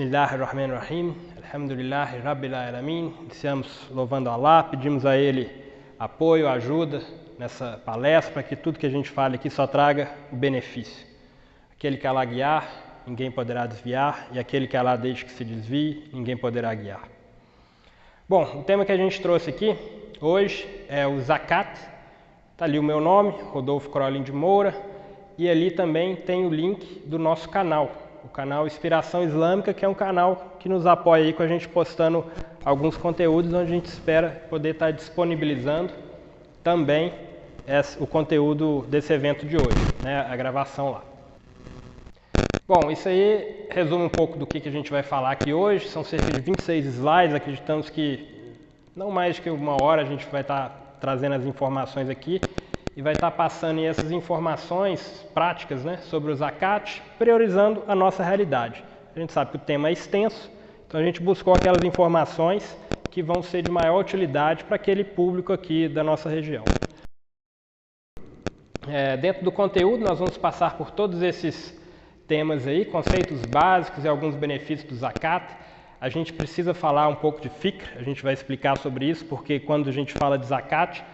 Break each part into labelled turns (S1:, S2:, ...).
S1: Bismillahirrahmanirrahim, Alhamdulillahi Rabbil Alamin. Iniciamos louvando Allah, pedimos a Ele apoio, ajuda nessa palestra, para que tudo que a gente fale aqui só traga o benefício. Aquele que Allah guiar, ninguém poderá desviar, e aquele que Allah deixe que se desvie, ninguém poderá guiar. Bom, o tema que a gente trouxe aqui hoje é o Zakat. Está ali o meu nome, Rodolfo Crolin de Moura, e ali também tem o link do nosso canal, o canal Inspiração Islâmica, que é um canal que nos apoia aí com a gente postando alguns conteúdos, onde a gente espera poder estar disponibilizando também o conteúdo desse evento de hoje, né, a gravação lá. Bom, isso aí resume um pouco do que a gente vai falar aqui hoje. São cerca de 26 slides, acreditamos que não mais que uma hora a gente vai estar trazendo as informações aqui e vai estar passando essas informações práticas, né, sobre o Zakat, priorizando a nossa realidade. A gente sabe que o tema é extenso, então a gente buscou aquelas informações que vão ser de maior utilidade para aquele público aqui da nossa região. Dentro do conteúdo nós vamos passar por todos esses temas aí, conceitos básicos e alguns benefícios do Zakat. A gente precisa falar um pouco de fiqh, a gente vai explicar sobre isso, porque quando a gente fala de Zakat,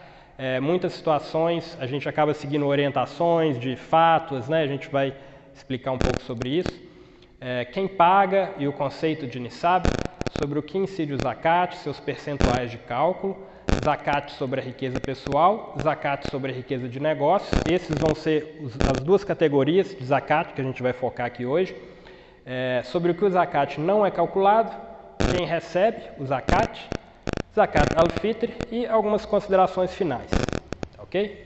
S1: muitas situações a gente acaba seguindo orientações de fatwas, né? A gente vai explicar um pouco sobre isso. Quem paga e o conceito de Nisab, sobre o que incide o Zakat, seus percentuais de cálculo, Zakat sobre a riqueza pessoal, Zakat sobre a riqueza de negócios. Esses vão ser as duas categorias de Zakat que a gente vai focar aqui hoje. Sobre o que o Zakat não é calculado, quem recebe o Zakat, Zakat al-Fitr e algumas considerações finais, ok?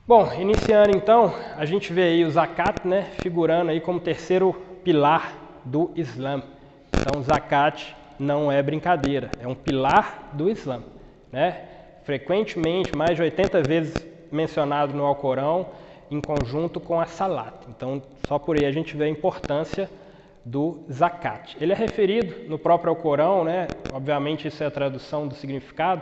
S1: Bom, iniciando então, a gente vê aí o Zakat, né, figurando aí como terceiro pilar do Islã. Então, o Zakat não é brincadeira, é um pilar do Islã, né? Frequentemente, mais de 80 vezes mencionado no Alcorão, em conjunto com a Salat. Então, só por aí a gente vê a importância do Zakat. Ele é referido no próprio Alcorão, né? Obviamente isso é a tradução do significado,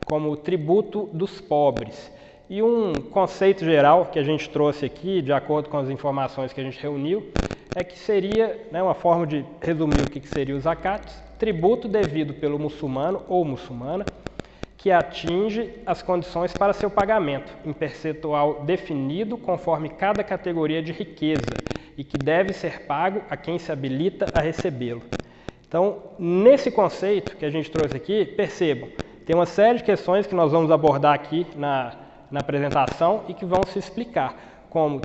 S1: como o tributo dos pobres. E um conceito geral que a gente trouxe aqui, de acordo com as informações que a gente reuniu, é que seria, né, uma forma de resumir o que seria o Zakat, tributo devido pelo muçulmano ou muçulmana, que atinge as condições para seu pagamento, em percentual definido conforme cada categoria de riqueza, e que deve ser pago a quem se habilita a recebê-lo. Então, nesse conceito que a gente trouxe aqui, percebam, tem uma série de questões que nós vamos abordar aqui na apresentação e que vão se explicar, como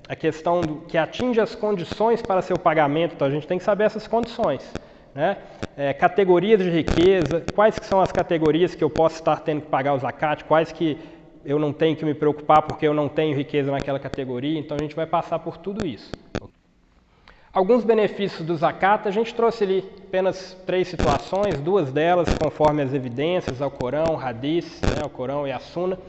S1: a questão que atinge as condições para seu pagamento. Então a gente tem que saber essas condições, né? Categorias de riqueza, quais que são as categorias que eu posso estar tendo que pagar o Zakat, quais que eu não tenho que me preocupar porque eu não tenho riqueza naquela categoria. Então a gente vai passar por tudo isso. Alguns benefícios do Zakat, a gente trouxe ali apenas 3 situações, 2 delas conforme as evidências, Alcorão, Hadith, né, Alcorão e a Sunna.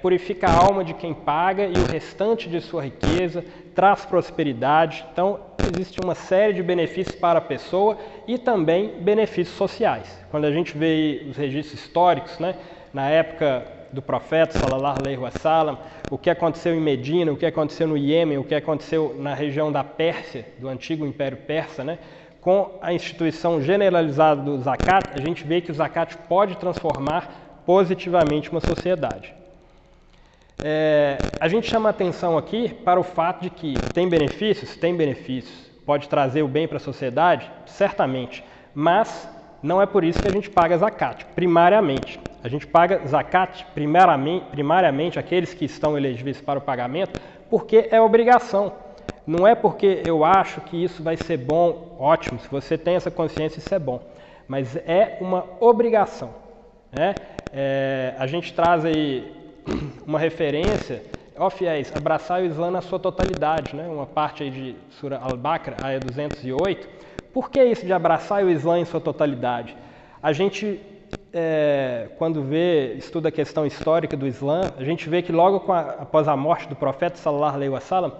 S1: Purifica a alma de quem paga e o restante de sua riqueza, traz prosperidade. Então, existe uma série de benefícios para a pessoa e também benefícios sociais. Quando a gente vê os registros históricos, né, na época do profeta, sallallahu alaihi wasallam, o que aconteceu em Medina, o que aconteceu no Iêmen, o que aconteceu na região da Pérsia, do antigo Império Persa, né, com a instituição generalizada do Zakat, a gente vê que o Zakat pode transformar positivamente uma sociedade. A gente chama atenção aqui para o fato de que tem benefícios, pode trazer o bem para a sociedade, certamente, mas não é por isso que a gente paga Zakat, primariamente. A gente paga Zakat, primariamente, aqueles que estão elegíveis para o pagamento, porque é obrigação. Não é porque eu acho que isso vai ser bom, ótimo, se você tem essa consciência, isso é bom. Mas é uma obrigação, né? A gente traz aí uma referência, ó fiéis, abraçar o Islã na sua totalidade, né? Uma parte aí de Sura Al-Baqarah, Aya 208. Por que isso de abraçar o Islã em sua totalidade? A gente, quando estuda a questão histórica do Islã, a gente vê que logo após a morte do profeta, sallallahu alaihi wasallam,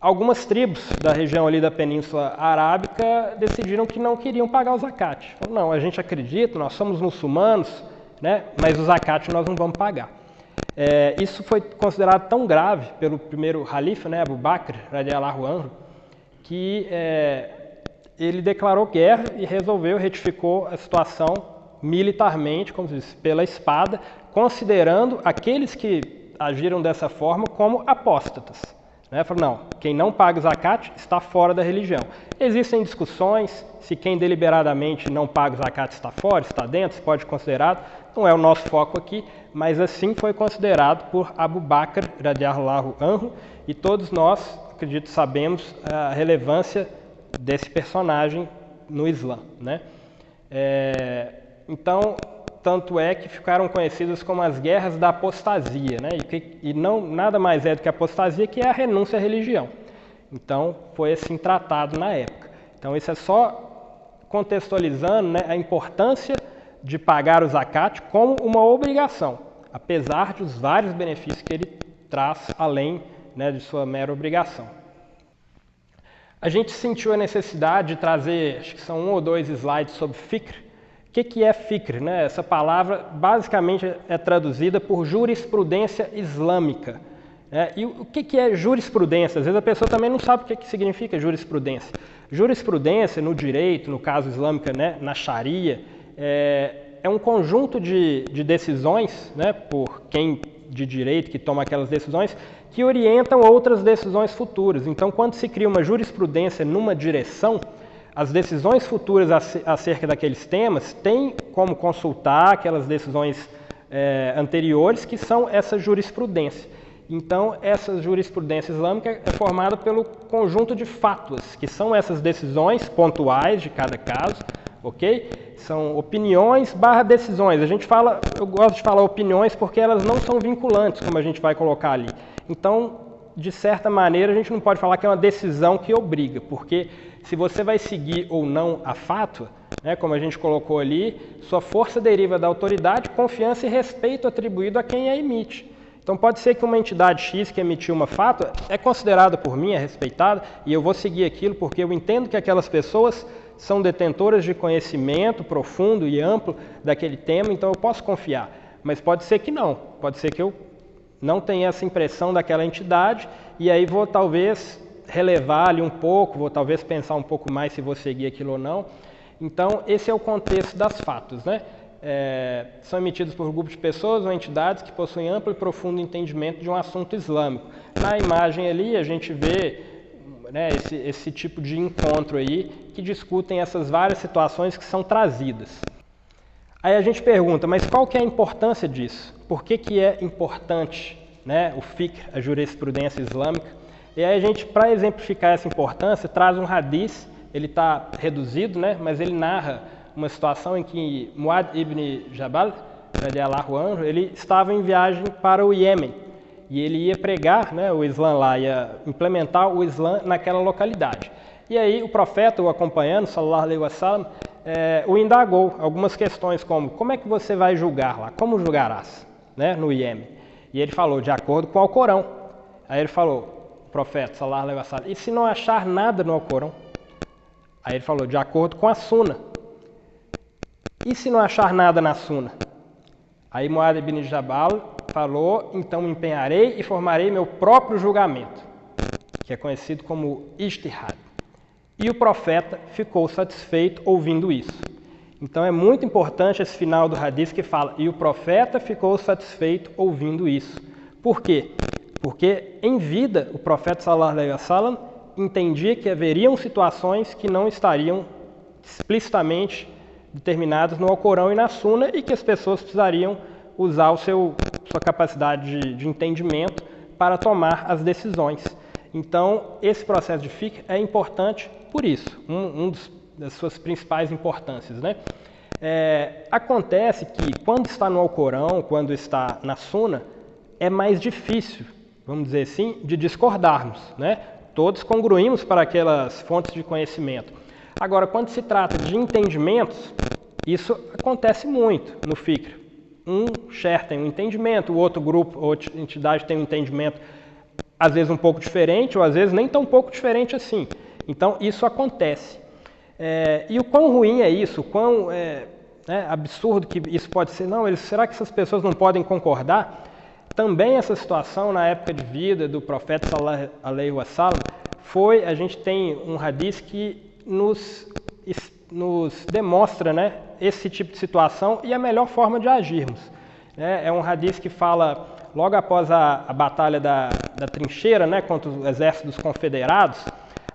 S1: algumas tribos da região ali da Península Arábica decidiram que não queriam pagar o Zakat. Não, a gente acredita, nós somos muçulmanos, né? Mas o Zakat nós não vamos pagar. Isso foi considerado tão grave pelo primeiro Halifa, né, Abu Bakr, radiallahu anhu, que ele declarou guerra e retificou a situação militarmente, como se diz, pela espada, considerando aqueles que agiram dessa forma como apóstatas. Falou, não, quem não paga o zakat está fora da religião. Existem discussões se quem deliberadamente não paga o zakat está fora, está dentro, se pode ser considerado. Não é o nosso foco aqui, mas assim foi considerado por Abu Bakr radiallahu anhu, e todos nós, acredito, sabemos a relevância desse personagem no Islã. Então, tanto é que ficaram conhecidas como as guerras da apostasia, e não nada mais é do que a apostasia, que é a renúncia à religião. Então, foi assim tratado na época. Então, isso é só contextualizando a importância de pagar o zakat como uma obrigação, apesar dos vários benefícios que ele traz além de sua mera obrigação. A gente sentiu a necessidade de trazer, acho que são 1 ou 2 slides sobre fiqh. O que é fiqh? Essa palavra basicamente é traduzida por jurisprudência islâmica. E o que é jurisprudência? Às vezes a pessoa também não sabe o que significa jurisprudência. Jurisprudência no direito, no caso islâmico, na Sharia, é um conjunto de decisões, por quem de direito que toma aquelas decisões, que orientam outras decisões futuras. Então, quando se cria uma jurisprudência numa direção, as decisões futuras acerca daqueles temas têm como consultar aquelas decisões anteriores, que são essa jurisprudência. Então, essa jurisprudência islâmica é formada pelo conjunto de fátuas, que são essas decisões pontuais de cada caso, ok? São opiniões / decisões. Eu gosto de falar opiniões porque elas não são vinculantes, como a gente vai colocar ali. Então, de certa maneira, a gente não pode falar que é uma decisão que obriga, porque se você vai seguir ou não a fátua, como a gente colocou ali, sua força deriva da autoridade, confiança e respeito atribuído a quem a emite. Então pode ser que uma entidade X que emitiu uma fátua é considerada por mim, é respeitada, e eu vou seguir aquilo porque eu entendo que aquelas pessoas são detentoras de conhecimento profundo e amplo daquele tema, então eu posso confiar. Mas pode ser que não, pode ser que eu não tenha essa impressão daquela entidade, e aí vou talvez relevar ali um pouco, vou talvez pensar um pouco mais se vou seguir aquilo ou não. Então esse é o contexto das fátuas, são emitidos por grupos de pessoas ou entidades que possuem amplo e profundo entendimento de um assunto islâmico. Na imagem ali a gente vê esse tipo de encontro aí, que discutem essas várias situações que são trazidas. Aí a gente pergunta, mas qual que é a importância disso? Por que é importante o fiqh, a jurisprudência islâmica? E aí a gente, para exemplificar essa importância, traz um hadith, ele está reduzido, mas ele narra uma situação em que Muad ibn Jabal, radiallahu anhu, ele estava em viagem para o Iêmen, e ele ia pregar o Islã lá, ia implementar o Islã naquela localidade. E aí o profeta, o acompanhando, sallallahu alaihi wasallam, o indagou algumas questões como é que você vai julgar lá? Como julgarás no Iêmen? E ele falou, de acordo com o Alcorão. Aí ele falou, o profeta, sallallahu alaihi wasallam, e se não achar nada no Alcorão? Aí ele falou, de acordo com a Suna. E se não achar nada na Suna? Aí Muad ibn Jabal falou, então me empenharei e formarei meu próprio julgamento, que é conhecido como ijtihad. E o profeta ficou satisfeito ouvindo isso. Então é muito importante esse final do hadith que fala, e o profeta ficou satisfeito ouvindo isso. Por quê? Porque em vida o profeta sallallahu alaihi wasallam entendia que haveriam situações que não estariam explicitamente determinadas no Alcorão e na Suna, e que as pessoas precisariam usar sua capacidade de entendimento para tomar as decisões. Então, esse processo de fiqh é importante por isso, das suas principais importâncias. Acontece que quando está no Alcorão, quando está na Suna, é mais difícil, vamos dizer assim, de discordarmos. Todos congruímos para aquelas fontes de conhecimento. Agora, quando se trata de entendimentos, isso acontece muito no fiqh. Um share tem um entendimento, o outro grupo, outra entidade tem um entendimento, às vezes um pouco diferente, ou às vezes nem tão pouco diferente assim. Então, isso acontece. E o quão ruim é isso, o quão absurdo que isso pode ser. Não, será que essas pessoas não podem concordar? Também essa situação, na época de vida do profeta sallallahu alaihi wasallam, a gente tem um hadith que nos demonstra, né, esse tipo de situação e a melhor forma de agirmos. É um hadith que fala, logo após a batalha da trincheira, né, contra o exército dos confederados,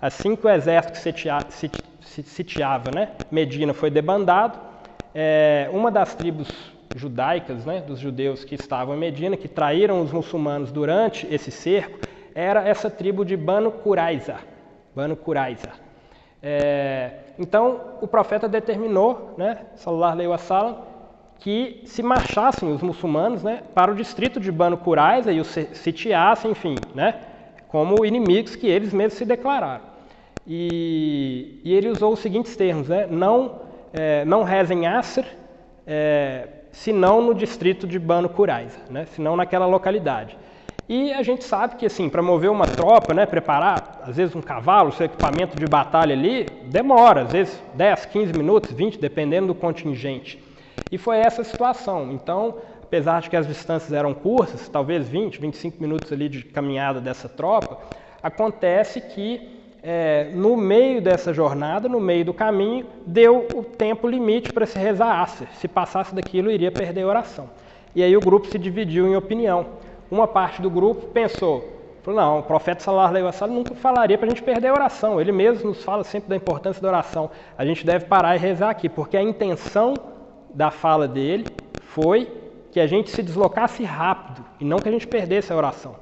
S1: assim que o exército que sitiava, né, Medina foi debandado, uma das tribos judaicas, né, dos judeus que estavam em Medina, que traíram os muçulmanos durante esse cerco, era essa tribo de Banu Qurayza. Então, o profeta determinou, né, sallallahu alaihi wasallam, que se marchassem os muçulmanos, né, para o distrito de Banu Qurayza e os sitiassem, enfim, né, como inimigos que eles mesmos se declararam. E ele usou os seguintes termos, né, não rezem Asr, senão no distrito de Banu Qurayza, né, senão naquela localidade. E a gente sabe que, assim, para mover uma tropa, né, preparar, às vezes, um cavalo, seu equipamento de batalha ali, demora, às vezes, 10, 15 minutos, 20, dependendo do contingente. E foi essa situação. Então, apesar de que as distâncias eram curtas, talvez 20, 25 minutos ali de caminhada dessa tropa, acontece que, no meio dessa jornada, no meio do caminho, deu o tempo limite para se rezar Asr. Se passasse daquilo, iria perder a oração. E aí o grupo se dividiu em opinião. Uma parte do grupo falou, não, o profeta sallallahu alaihi wasallam nunca falaria para a gente perder a oração. Ele mesmo nos fala sempre da importância da oração. A gente deve parar e rezar aqui, porque a intenção da fala dele foi que a gente se deslocasse rápido e não que a gente perdesse a oração.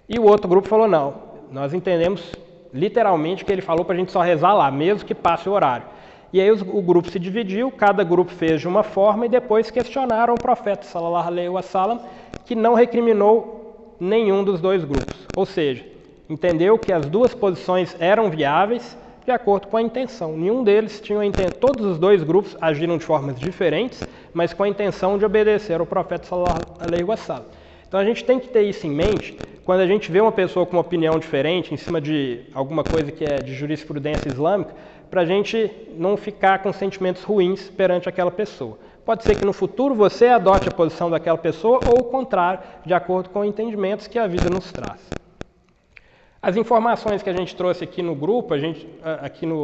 S1: E o outro grupo falou, não, nós entendemos literalmente que ele falou para a gente só rezar lá, mesmo que passe o horário. E aí o grupo se dividiu, cada grupo fez de uma forma e depois questionaram o profeta sallallahu alaihi wasallam, que não recriminou nenhum dos dois grupos. Ou seja, entendeu que as duas posições eram viáveis de acordo com a intenção. Nenhum deles tinha a intenção. Todos os dois grupos agiram de formas diferentes, mas com a intenção de obedecer ao profeta sallallahu alaihi wasallam. Então a gente tem que ter isso em mente quando a gente vê uma pessoa com uma opinião diferente em cima de alguma coisa que é de jurisprudência islâmica, para a gente não ficar com sentimentos ruins perante aquela pessoa. Pode ser que no futuro você adote a posição daquela pessoa ou o contrário, de acordo com entendimentos que a vida nos traz. As informações que a gente trouxe aqui no grupo,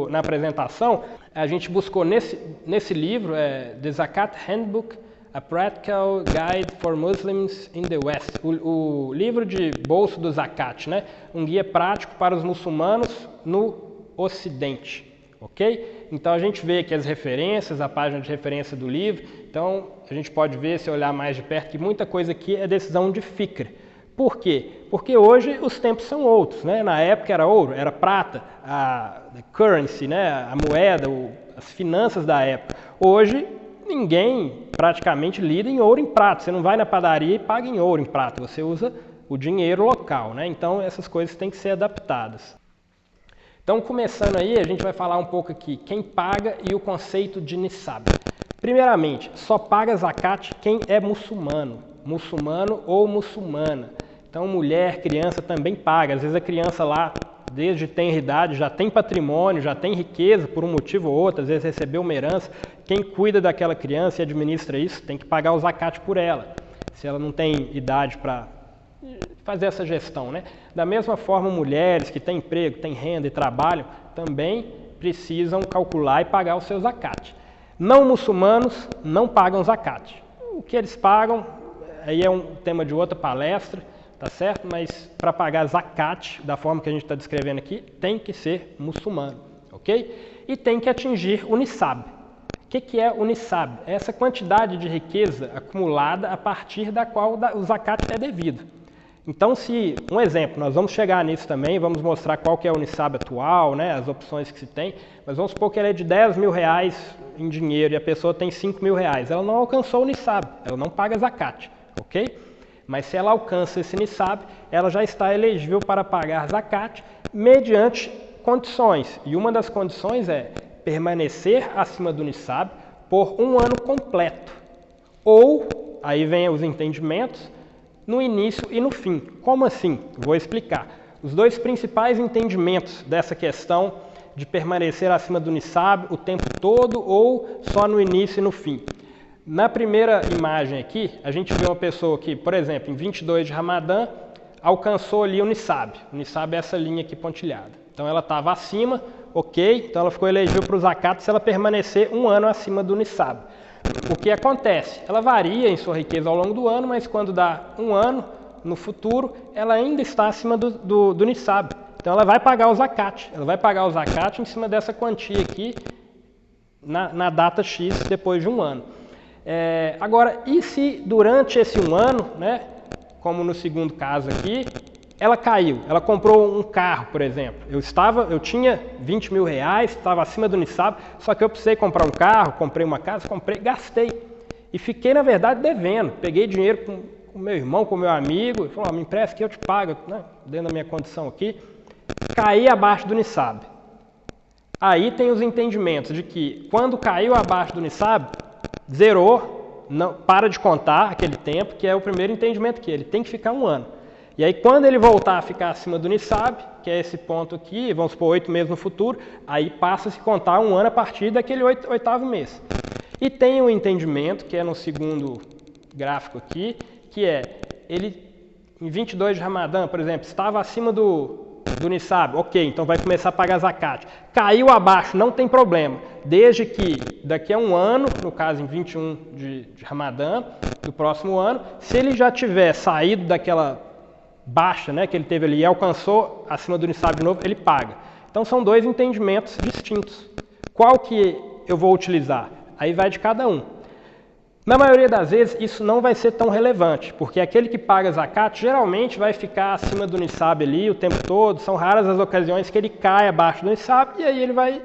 S1: na apresentação, a gente buscou nesse livro, The Zakat Handbook, A Practical Guide for Muslims in the West, o livro de bolso do Zakat, né? Um guia prático para os muçulmanos no Ocidente. Ok? Então a gente vê aqui as referências, a página de referência do livro. Então a gente pode ver, se olhar mais de perto, que muita coisa aqui é decisão de fikr. Por quê? Porque hoje os tempos são outros, né? Na época era ouro, era prata, a currency, né? A moeda, as finanças da época. Hoje ninguém praticamente lida em ouro em prata. Você não vai na padaria e paga em ouro em prata. Você usa o dinheiro local, né? Então essas coisas têm que ser adaptadas. Então, começando aí, a gente vai falar um pouco aqui quem paga e o conceito de nisab. Primeiramente, só paga zakat quem é muçulmano ou muçulmana. Então, mulher, criança também paga. Às vezes a criança lá, desde tenra idade, já tem patrimônio, já tem riqueza por um motivo ou outro, às vezes recebeu uma herança. Quem cuida daquela criança e administra isso tem que pagar o zakat por ela, se ela não tem idade para fazer essa gestão, né? Da mesma forma, mulheres que têm emprego, têm renda e trabalham, também precisam calcular e pagar o seu zakat. Não muçulmanos não pagam zakat. O que eles pagam, aí é um tema de outra palestra, tá certo? Mas para pagar zakat, da forma que a gente está descrevendo aqui, tem que ser muçulmano, ok? E tem que atingir o nisab. O que é o nisab? É essa quantidade de riqueza acumulada a partir da qual o zakat é devido. Então, um exemplo, nós vamos chegar nisso também, vamos mostrar qual que é o nisab atual, né, as opções que se tem, mas vamos supor que ele é de 10 mil reais em dinheiro e a pessoa tem 5 mil reais. Ela não alcançou o nisab, ela não paga zakat, ok? Mas se ela alcança esse nisab, ela já está elegível para pagar zakat mediante condições. E uma das condições é permanecer acima do nisab por um ano completo. Ou, aí vem os entendimentos, no início e no fim. Como assim? Vou explicar. Os dois principais entendimentos dessa questão de permanecer acima do nisab o tempo todo ou só no início e no fim. Na primeira imagem aqui, a gente vê uma pessoa que, por exemplo, em 22 de Ramadã, alcançou ali o nisab. O nisab é essa linha aqui pontilhada. Então ela estava acima, ok, então ela ficou elegível para o zakat se ela permanecer um ano acima do Nisab. O que acontece? Ela varia em sua riqueza ao longo do ano, mas quando dá um ano, no futuro, ela ainda está acima do Nisab. Então ela vai pagar o zakat. Ela vai pagar o zakat em cima dessa quantia aqui, na data X, depois de um ano. Agora, e se durante esse um ano, né, como no segundo caso aqui, ela caiu, ela comprou um carro, por exemplo. Eu tinha 20 mil reais, estava acima do Nisab, só que eu precisei comprar um carro, comprei uma casa, gastei. E fiquei, na verdade, devendo. Peguei dinheiro com o meu irmão, com o meu amigo, e falou, me empresta que eu te pago, né, dentro da minha condição aqui. Caí abaixo do Nisab. Aí tem os entendimentos de que quando caiu abaixo do Nisab, zerou, não, para de contar aquele tempo, que é o primeiro entendimento que ele tem que ficar um ano. E aí quando ele voltar a ficar acima do Nisab, que é esse ponto aqui, vamos supor 8 meses no futuro, aí passa a se contar um ano a partir daquele oitavo mês. E tem um entendimento, que é no segundo gráfico aqui, que é, ele em 22 de Ramadã, por exemplo, estava acima do Nisab, ok, então vai começar a pagar zakat. Caiu abaixo, não tem problema, desde que daqui a um ano, no caso em 21 de Ramadã, do próximo ano, se ele já tiver saído daquela baixa, né, que ele teve ali e alcançou acima do Nisab de novo, ele paga. Então são dois entendimentos distintos. Qual que eu vou utilizar? Aí vai de cada um. Na maioria das vezes isso não vai ser tão relevante, porque aquele que paga zakat geralmente vai ficar acima do Nisab ali o tempo todo, são raras as ocasiões que ele cai abaixo do Nisab e aí ele vai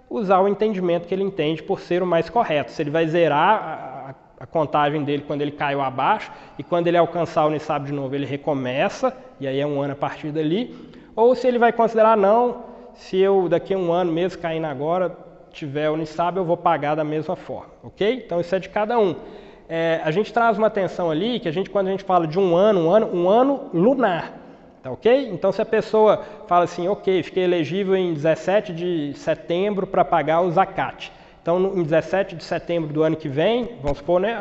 S1: usar o entendimento que ele entende por ser o mais correto. Se ele vai zerar a contagem dele quando ele caiu abaixo e quando ele alcançar o Nisab de novo ele recomeça, e aí é um ano a partir dali, ou se ele vai considerar não, se eu daqui a um ano mesmo caindo agora, tiver o Nisab eu vou pagar da mesma forma, ok? Então isso é de cada um. A gente traz uma atenção ali, que quando a gente fala de um ano lunar, tá ok? Então se a pessoa fala assim, ok, fiquei elegível em 17 de setembro para pagar o zakat. Então, em 17 de setembro do ano que vem, vamos supor, né,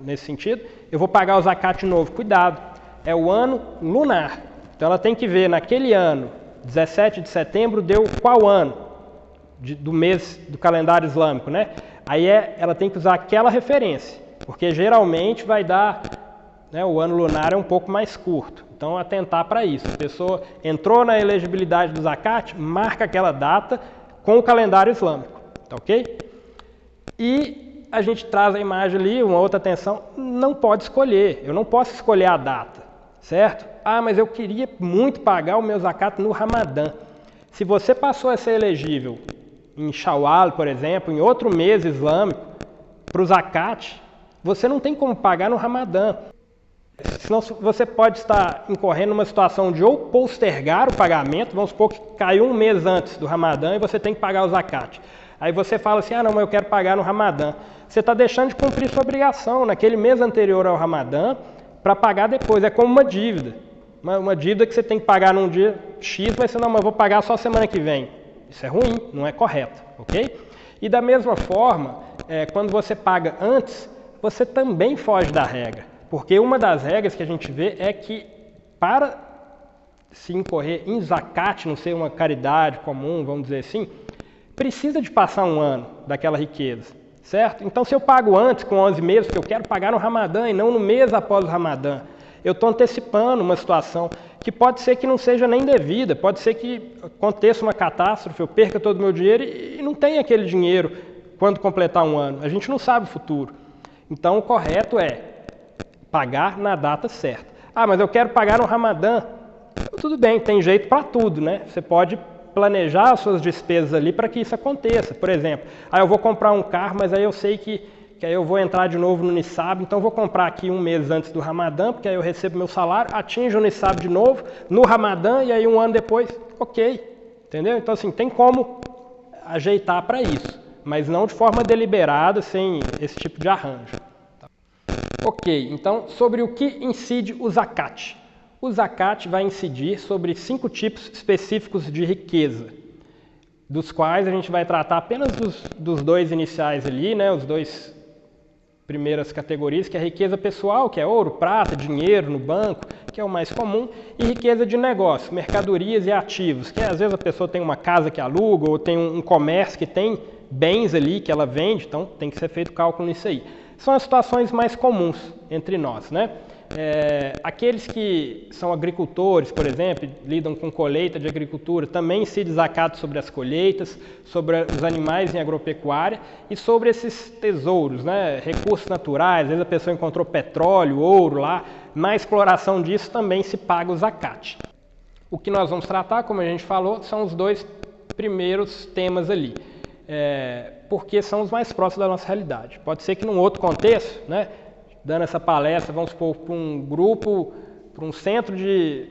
S1: nesse sentido, eu vou pagar o zakat de novo. Cuidado, é o ano lunar. Então, ela tem que ver naquele ano, 17 de setembro, deu qual ano do mês do calendário islâmico, né? Aí ela tem que usar aquela referência, porque geralmente vai dar, né, o ano lunar é um pouco mais curto. Então, atentar para isso. A pessoa entrou na elegibilidade do zakat, marca aquela data com o calendário islâmico, tá ok? E a gente traz a imagem ali, uma outra atenção, não pode escolher, eu não posso escolher a data, certo? Ah, mas eu queria muito pagar o meu zakat no Ramadã. Se você passou a ser elegível em Shawwal, por exemplo, em outro mês islâmico, para o zakat, você não tem como pagar no Ramadã. Senão você pode estar incorrendo numa situação de ou postergar o pagamento, vamos supor que caiu um mês antes do Ramadã e você tem que pagar o zakat. Aí você fala assim, ah não, mas eu quero pagar no Ramadã. Você está deixando de cumprir sua obrigação naquele mês anterior ao Ramadã para pagar depois. É como uma dívida. Uma dívida que você tem que pagar num dia X, mas você não, mas eu vou pagar só semana que vem. Isso é ruim, não é correto, ok? E da mesma forma, quando você paga antes, você também foge da regra. Porque uma das regras que a gente vê é que para se incorrer em zakat, não ser uma caridade comum, vamos dizer assim, precisa de passar um ano daquela riqueza, certo? Então se eu pago antes, com 11 meses, porque eu quero pagar no Ramadã e não no mês após o Ramadã, eu estou antecipando uma situação que pode ser que não seja nem devida, pode ser que aconteça uma catástrofe, eu perca todo o meu dinheiro e não tenha aquele dinheiro quando completar um ano. A gente não sabe o futuro. Então o correto é pagar na data certa. Ah, mas eu quero pagar no Ramadã. Tudo bem, tem jeito para tudo, né? Você pode planejar as suas despesas ali para que isso aconteça. Por exemplo, eu vou comprar um carro, mas aí eu sei que aí eu vou entrar de novo no Nisab, então eu vou comprar aqui um mês antes do Ramadã, porque aí eu recebo meu salário, atinjo o Nisab de novo, no Ramadã, e aí um ano depois, ok. Entendeu? Então assim, tem como ajeitar para isso, mas não de forma deliberada, sem esse tipo de arranjo. Ok, então sobre o que incide o zakat. O zakat vai incidir sobre 5 tipos específicos de riqueza, dos quais a gente vai tratar apenas dos 2 iniciais ali, né, os 2 primeiras categorias, que é riqueza pessoal, que é ouro, prata, dinheiro no banco, que é o mais comum, e riqueza de negócio, mercadorias e ativos, que às vezes a pessoa tem uma casa que aluga ou tem um comércio que tem bens ali que ela vende, então tem que ser feito cálculo nisso aí. São as situações mais comuns entre nós, né? Aqueles que são agricultores, por exemplo, lidam com colheita de agricultura, também incidem zakat sobre as colheitas, sobre os animais em agropecuária e sobre esses tesouros, né? Recursos naturais, às vezes a pessoa encontrou petróleo, ouro lá, na exploração disso também se paga o zakat. O que nós vamos tratar, como a gente falou, são os dois primeiros temas ali, porque são os mais próximos da nossa realidade. Pode ser que num outro contexto, né? Dando essa palestra, vamos supor, para um grupo, para um centro de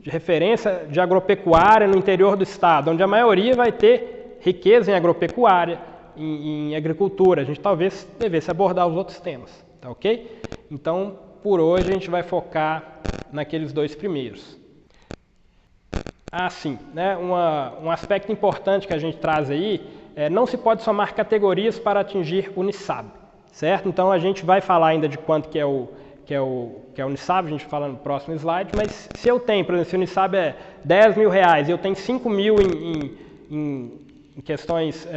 S1: referência de agropecuária no interior do estado, onde a maioria vai ter riqueza em agropecuária, em agricultura. A gente talvez devesse abordar os outros temas, tá ok? Então, por hoje, a gente vai focar naqueles dois primeiros. Sim, né? Um aspecto importante que a gente traz aí é não se pode somar categorias para atingir o NISAB. Certo? Então a gente vai falar ainda de quanto que é o NISAB, a gente fala no próximo slide, mas se eu tenho, por exemplo, se o NISAB é 10 mil reais e eu tenho 5 mil em questões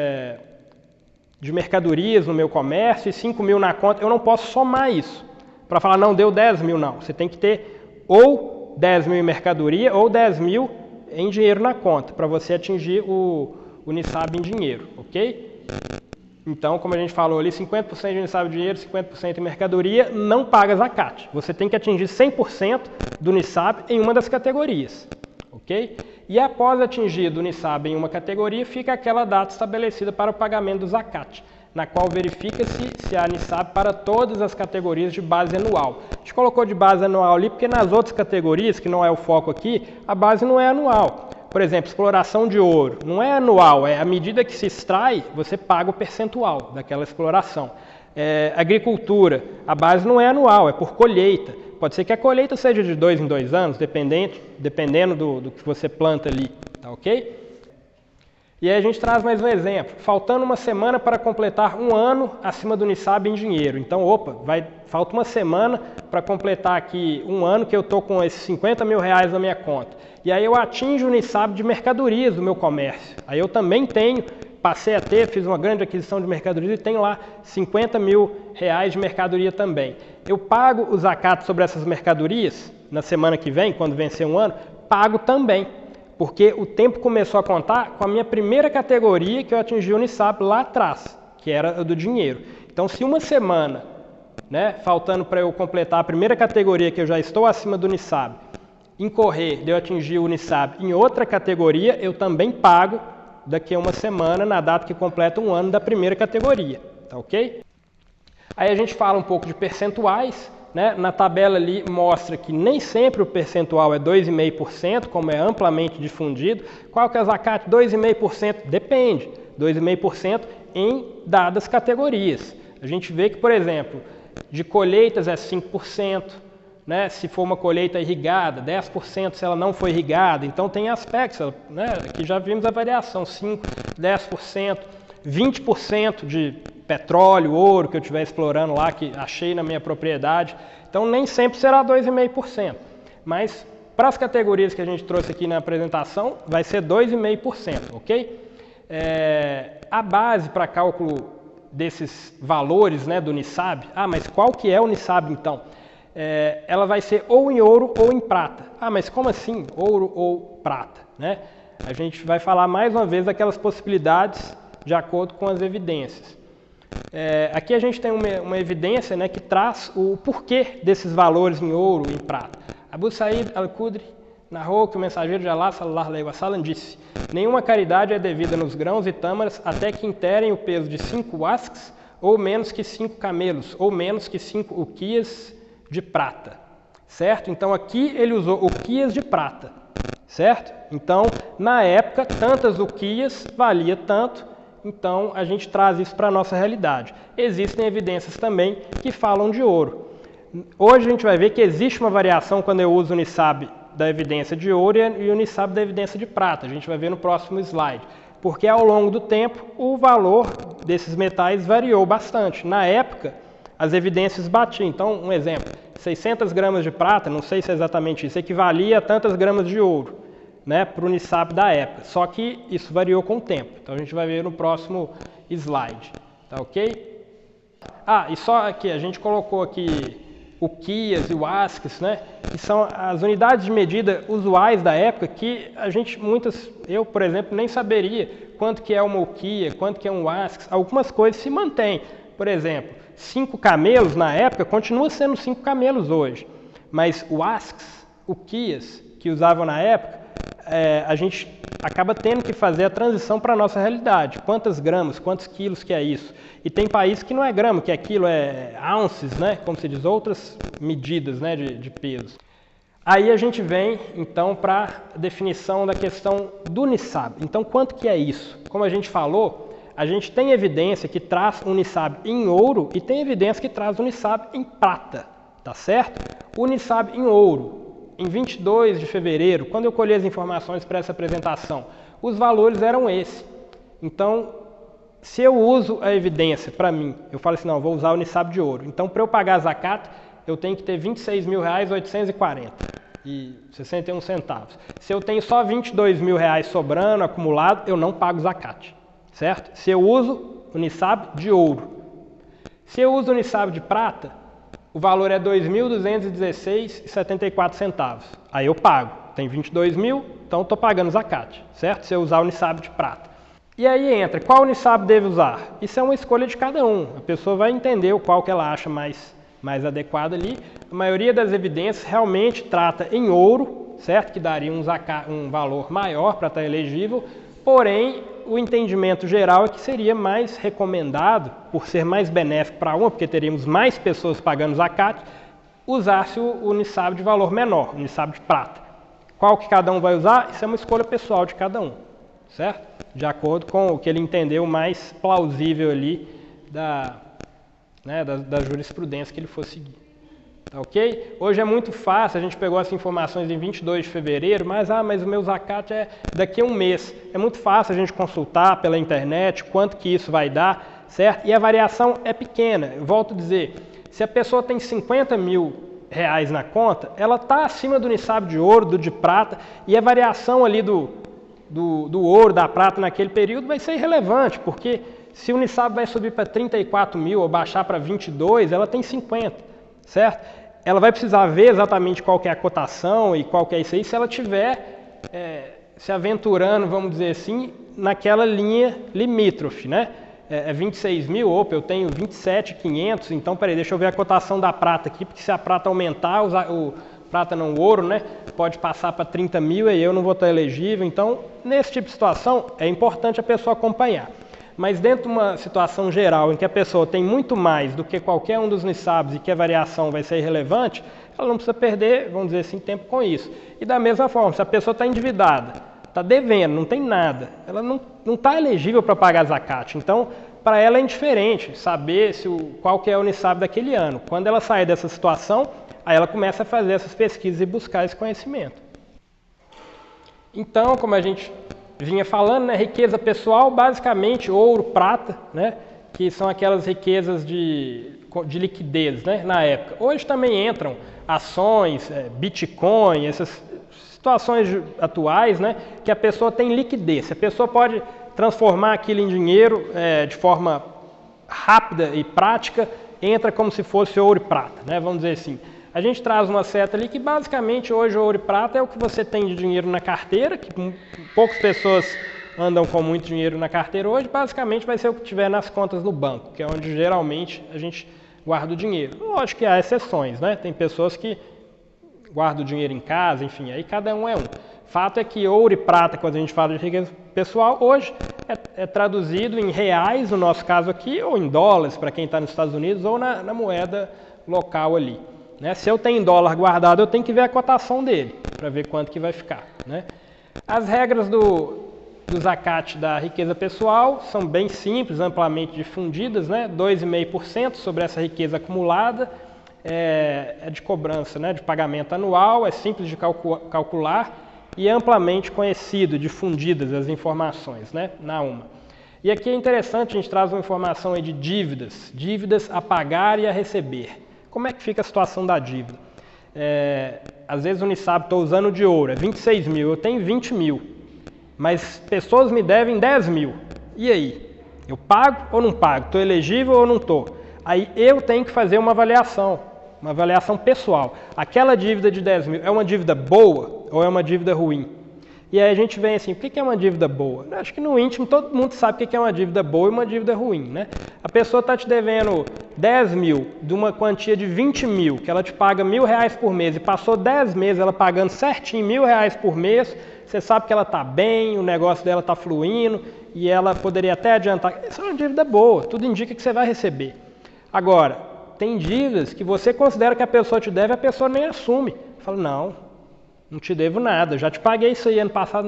S1: de mercadorias no meu comércio e 5 mil na conta, eu não posso somar isso para falar, não, deu 10 mil, não. Você tem que ter ou 10 mil em mercadoria ou 10 mil em dinheiro na conta para você atingir o NISAB em dinheiro, ok? Então, como a gente falou ali, 50% de NISAB em dinheiro, 50% em mercadoria, não paga zakat. Você tem que atingir 100% do NISAB em uma das categorias, ok? E após atingir o NISAB em uma categoria, fica aquela data estabelecida para o pagamento do zakat, na qual verifica-se se há NISAB para todas as categorias de base anual. A gente colocou de base anual ali porque nas outras categorias, que não é o foco aqui, a base não é anual. Por exemplo, exploração de ouro, não é anual, é à medida que se extrai, você paga o percentual daquela exploração. Agricultura, a base não é anual, é por colheita. Pode ser que a colheita seja de 2 em 2 anos, dependendo do que você planta ali, tá ok? E aí a gente traz mais um exemplo, faltando uma semana para completar um ano acima do NISAB em dinheiro. Então, falta uma semana para completar aqui um ano que eu estou com esses 50 mil reais na minha conta. E aí eu atinjo o NISAB de mercadorias do meu comércio. Aí eu também fiz uma grande aquisição de mercadorias e tenho lá 50 mil reais de mercadoria também. Eu pago o zakat sobre essas mercadorias na semana que vem, quando vencer um ano, pago também. Porque o tempo começou a contar com a minha primeira categoria que eu atingi o NISAB lá atrás, que era a do dinheiro. Então, se uma semana, né, faltando para eu completar a primeira categoria que eu já estou acima do NISAB, incorrer de eu atingir o NISAB em outra categoria, eu também pago daqui a uma semana, na data que completa um ano da primeira categoria, tá ok? Aí a gente fala um pouco de percentuais, né? Na tabela ali mostra que nem sempre o percentual é 2,5%, como é amplamente difundido. Qual que é a zakat? 2,5%? Depende, 2,5% em dadas categorias. A gente vê que, por exemplo, de colheitas é 5%, né? Se for uma colheita irrigada, 10% se ela não for irrigada. Então tem aspectos, né? Aqui já vimos a variação, 5%, 10%, 20% de petróleo, ouro que eu estiver explorando lá, que achei na minha propriedade. Então nem sempre será 2,5%. Mas para as categorias que a gente trouxe aqui na apresentação, vai ser 2,5%, ok? A base para cálculo desses valores, né, do NISAB, mas qual que é o NISAB então? Ela vai ser ou em ouro ou em prata. Mas como assim ouro ou prata, né? A gente vai falar mais uma vez daquelas possibilidades de acordo com as evidências. Aqui a gente tem uma evidência, né, que traz o porquê desses valores em ouro e em prata. Abu Sa'id al-Khudri narrou que o mensageiro de Allah, sallallahu alaihi wasallam, disse: nenhuma caridade é devida nos grãos e tâmaras até que interem o peso de 5 wasques, ou menos que 5 camelos, ou menos que 5 uquias de prata. Certo? Então aqui ele usou uquias de prata. Certo? Então, na época, tantas uquias valia tanto. Então, a gente traz isso para a nossa realidade. Existem evidências também que falam de ouro. Hoje a gente vai ver que existe uma variação quando eu uso o NISAB da evidência de ouro e o NISAB da evidência de prata. A gente vai ver no próximo slide. Porque ao longo do tempo, o valor desses metais variou bastante. Na época, as evidências batiam. Então, um exemplo, 600 gramas de prata, não sei se é exatamente isso, equivalia a tantas gramas de ouro, né, para o Nisab da época. Só que isso variou com o tempo. Então, a gente vai ver no próximo slide. Tá ok? E só aqui, a gente colocou aqui o quias e o ASCII, né, que são as unidades de medida usuais da época que a gente, eu, por exemplo, nem saberia quanto que é uma uquia, quanto que é um ASCII. Algumas coisas se mantêm. Por exemplo, 5 camelos na época continua sendo 5 camelos hoje. Mas o ASCII, o quias, que usavam na época, a gente acaba tendo que fazer a transição para a nossa realidade. Quantas gramas, quantos quilos que é isso? E tem países que não é grama, que é quilo, é ounces, né? Como se diz, outras medidas, né, de peso. Aí a gente vem, então, para a definição da questão do Nisab. Então, quanto que é isso? Como a gente falou, a gente tem evidência que traz um Nisab em ouro e tem evidência que traz um Nisab em prata, tá certo? O Nisab em ouro, em 22 de fevereiro, quando eu colhi as informações para essa apresentação, os valores eram esses. Então, se eu uso a evidência para mim, eu falo assim, não, vou usar o Nisab de ouro. Então, para eu pagar a zakat, eu tenho que ter R$ 26.840,61. Se eu tenho só R$ 22.000 sobrando, acumulado, eu não pago zakat, certo? Se eu uso o Nisab de ouro. Se eu uso o Nisab de prata, o valor é R$ 2.216,74. Aí eu pago. Tem 22 mil, então estou pagando zakat, certo? Se eu usar o Nisab de prata. E aí entra, qual Nisab deve usar? Isso é uma escolha de cada um. A pessoa vai entender o qual que ela acha mais adequado ali. A maioria das evidências realmente trata em ouro, certo? Que daria um valor maior para estar elegível. Porém, o entendimento geral é que seria mais recomendado, por ser mais benéfico para uma, porque teríamos mais pessoas pagando zakat, usar-se o Nisab de valor menor, o Nisab de prata. Qual que cada um vai usar? Isso é uma escolha pessoal de cada um, certo? De acordo com o que ele entendeu mais plausível ali da jurisprudência que ele for seguir. Tá ok? Hoje é muito fácil, a gente pegou essas informações em 22 de fevereiro, mas o meu zakat é daqui a um mês. É muito fácil a gente consultar pela internet quanto que isso vai dar, certo? E a variação é pequena. Eu volto a dizer, se a pessoa tem R$ 50.000 na conta, ela está acima do Nisab de ouro, do de prata, e a variação ali do ouro, da prata naquele período vai ser irrelevante, porque se o Nisab vai subir para 34 mil ou baixar para 22, ela tem 50, certo? Ela vai precisar ver exatamente qual que é a cotação e qual que é isso aí, se ela estiver se aventurando, vamos dizer assim, naquela linha limítrofe, né? 26 mil, opa, eu tenho 27.500, então peraí, deixa eu ver a cotação da prata aqui, porque se a prata aumentar, o prata não, o ouro, né, pode passar para 30 mil e eu não vou estar elegível. Então, nesse tipo de situação, é importante a pessoa acompanhar. Mas dentro de uma situação geral em que a pessoa tem muito mais do que qualquer um dos Nisabs e que a variação vai ser irrelevante, ela não precisa perder, vamos dizer assim, tempo com isso. E da mesma forma, se a pessoa está endividada, está devendo, não tem nada, ela não está elegível para pagar zakat. Então, para ela é indiferente saber qual que é o Nisab daquele ano. Quando ela sair dessa situação, aí ela começa a fazer essas pesquisas e buscar esse conhecimento. Então, como a gente vinha falando, né, riqueza pessoal, basicamente ouro, prata, né, que são aquelas riquezas de liquidez, né, na época. Hoje também entram ações, Bitcoin, essas situações atuais, né, que a pessoa tem liquidez. A pessoa pode transformar aquilo em dinheiro de forma rápida e prática, entra como se fosse ouro e prata, né, vamos dizer assim. A gente traz uma seta ali que basicamente hoje o ouro e prata é o que você tem de dinheiro na carteira, que poucas pessoas andam com muito dinheiro na carteira hoje, basicamente vai ser o que tiver nas contas no banco, que é onde geralmente a gente guarda o dinheiro. Lógico que há exceções, né? Tem pessoas que guardam o dinheiro em casa, enfim, aí cada um é um. Fato é que ouro e prata, quando a gente fala de riqueza pessoal, hoje é traduzido em reais, no nosso caso aqui, ou em dólares, para quem está nos Estados Unidos, ou na moeda local ali. Né? Se eu tenho dólar guardado, eu tenho que ver a cotação dele, para ver quanto que vai ficar. Né? As regras do zakat da riqueza pessoal são bem simples, amplamente difundidas, né? 2,5% sobre essa riqueza acumulada, é de cobrança, né? De pagamento anual, é simples de calcular e amplamente conhecido, difundidas as informações, né? Na UMA. E aqui é interessante, a gente traz uma informação aí de dívidas a pagar e a receber. Como é que fica a situação da dívida? Às vezes o NISAB, estou usando de ouro, é 26 mil, eu tenho 20 mil, mas pessoas me devem 10 mil. E aí? Eu pago ou não pago? Estou elegível ou não estou? Aí eu tenho que fazer uma avaliação pessoal. Aquela dívida de 10 mil é uma dívida boa ou é uma dívida ruim? E aí a gente vem assim, o que é uma dívida boa? Acho que no íntimo todo mundo sabe o que é uma dívida boa e uma dívida ruim, né? A pessoa está te devendo 10 mil de uma quantia de 20 mil, que ela te paga R$1.000 por mês e passou 10 meses ela pagando certinho R$1.000 por mês, você sabe que ela está bem, o negócio dela está fluindo e ela poderia até adiantar. Isso é uma dívida boa, tudo indica que você vai receber. Agora, tem dívidas que você considera que a pessoa te deve e a pessoa nem assume. Fala, não te devo nada, já te paguei isso aí ano passado,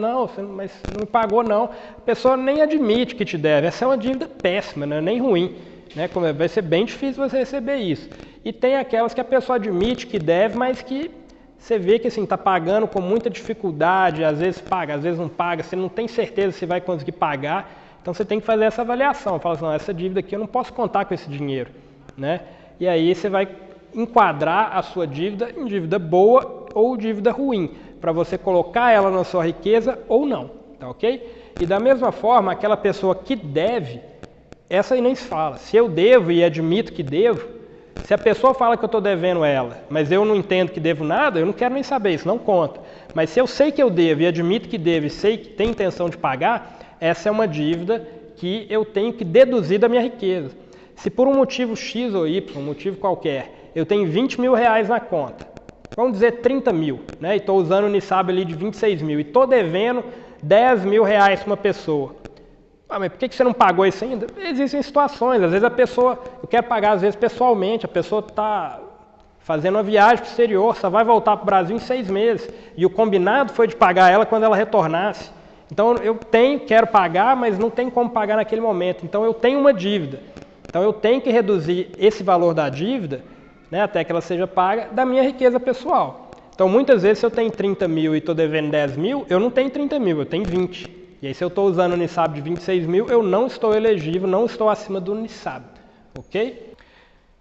S1: mas não me pagou não. A pessoa nem admite que te deve, essa é uma dívida péssima, né? Nem ruim, né? Vai ser bem difícil você receber isso. E tem aquelas que a pessoa admite que deve, mas que você vê que assim, está pagando com muita dificuldade, às vezes paga, às vezes não paga, você não tem certeza se vai conseguir pagar, então você tem que fazer essa avaliação, fala assim, essa dívida aqui eu não posso contar com esse dinheiro, né? E aí você vai enquadrar a sua dívida em dívida boa ou dívida ruim, para você colocar ela na sua riqueza ou não, tá ok? E da mesma forma, aquela pessoa que deve, essa aí nem se fala. Se eu devo e admito que devo, se a pessoa fala que eu estou devendo ela, mas eu não entendo que devo nada, eu não quero nem saber, isso não conta. Mas se eu sei que eu devo e admito que devo e sei que tem intenção de pagar, essa é uma dívida que eu tenho que deduzir da minha riqueza. Se por um motivo X ou Y, um motivo qualquer, eu tenho R$20.000 na conta, vamos dizer 30 mil, né? E estou usando o NISAB ali de 26 mil e estou devendo R$10.000 para uma pessoa. Mas por que você não pagou isso ainda? Existem situações, às vezes a pessoa, eu quero pagar às vezes pessoalmente, a pessoa está fazendo uma viagem para o exterior, só vai voltar para o Brasil em 6 meses, e o combinado foi de pagar ela quando ela retornasse. Então eu quero pagar, mas não tem como pagar naquele momento, então eu tenho uma dívida. Então eu tenho que reduzir esse valor da dívida, né, até que ela seja paga, da minha riqueza pessoal. Então muitas vezes se eu tenho 30 mil e estou devendo 10 mil, eu não tenho 30 mil, eu tenho 20. E aí se eu estou usando o NISAB de 26 mil, eu não estou elegível, não estou acima do NISAB, ok?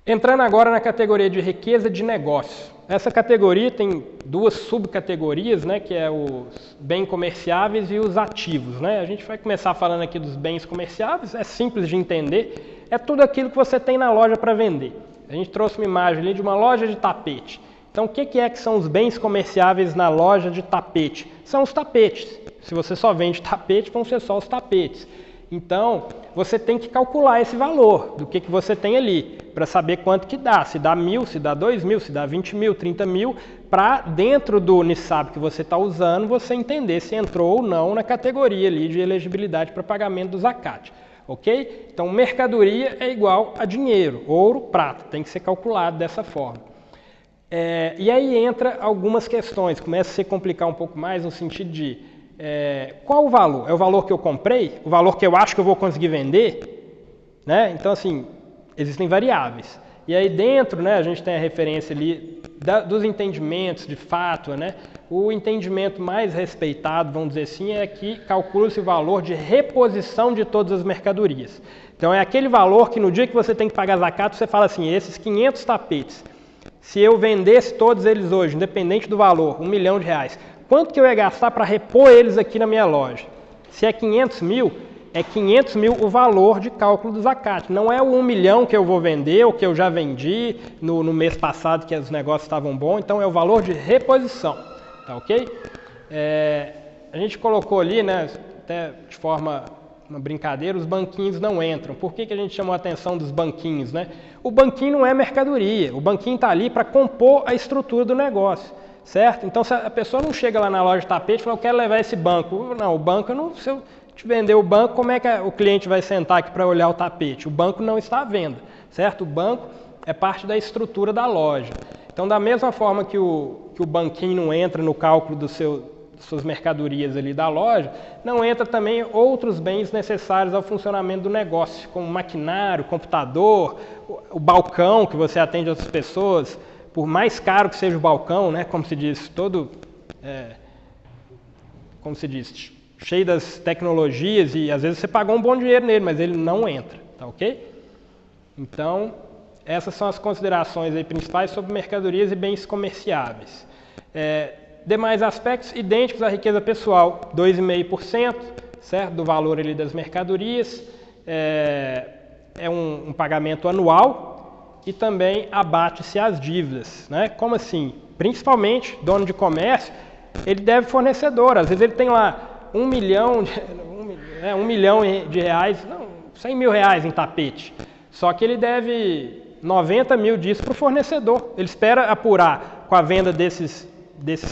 S1: Entrando agora na categoria de riqueza de negócio. Essa categoria tem duas subcategorias, né, que é os bens comerciáveis e os ativos, né? A gente vai começar falando aqui dos bens comerciáveis, é simples de entender, é tudo aquilo que você tem na loja para vender. A gente trouxe uma imagem ali de uma loja de tapete. Então o que é que são os bens comerciáveis na loja de tapete? São os tapetes. Se você só vende tapete, vão ser só os tapetes. Então, você tem que calcular esse valor do que você tem ali, para saber quanto que dá. Se dá 1.000, se dá 2.000, se dá 20 mil, 30 mil, para dentro do NISAB que você está usando, você entender se entrou ou não na categoria ali de elegibilidade para pagamento do zakat. Ok? Então, mercadoria é igual a dinheiro, ouro, prata, tem que ser calculado dessa forma. E aí entra algumas questões, começa a se complicar um pouco mais no sentido de qual o valor? É o valor que eu comprei? O valor que eu acho que eu vou conseguir vender? Né? Então, assim, existem variáveis. E aí dentro, né, a gente tem a referência ali dos entendimentos de fato, né? O entendimento mais respeitado, vamos dizer assim, é que calcula-se o valor de reposição de todas as mercadorias. Então é aquele valor que no dia que você tem que pagar zakat, você fala assim, esses 500 tapetes, se eu vendesse todos eles hoje, independente do valor, R$1 milhão, quanto que eu ia gastar para repor eles aqui na minha loja? Se é 500 mil, é 500 mil o valor de cálculo do zakat. Não é o 1 milhão que eu vou vender, ou que eu já vendi no mês passado que os negócios estavam bons, então é o valor de reposição, tá ok? A gente colocou ali, né, até de forma, uma brincadeira, os banquinhos não entram. Por que a gente chamou a atenção dos banquinhos, né? O banquinho não é mercadoria, o banquinho está ali para compor a estrutura do negócio. Certo? Então, se a pessoa não chega lá na loja de tapete e fala, eu quero levar esse banco. Não, o banco, se eu te vender o banco, como é que o cliente vai sentar aqui para olhar o tapete? O banco não está à venda, certo? O banco é parte da estrutura da loja. Então, da mesma forma que o banquinho não entra no cálculo das suas mercadorias ali da loja, não entra também outros bens necessários ao funcionamento do negócio, como maquinário, computador, o balcão que você atende outras pessoas. Por mais caro que seja o balcão, né, como se diz, cheio das tecnologias e às vezes você pagou um bom dinheiro nele, mas ele não entra, tá ok? Então, essas são as considerações aí principais sobre mercadorias e bens comerciáveis. Demais aspectos idênticos à riqueza pessoal, 2,5%, certo? Do valor ali das mercadorias, é um pagamento anual e também abate-se as dívidas, né? Como assim? Principalmente, dono de comércio, ele deve fornecedor, às vezes ele tem lá 1 milhão de reais, não, 100 mil reais em tapete, só que ele deve 90 mil disso para o fornecedor, ele espera apurar com a venda desses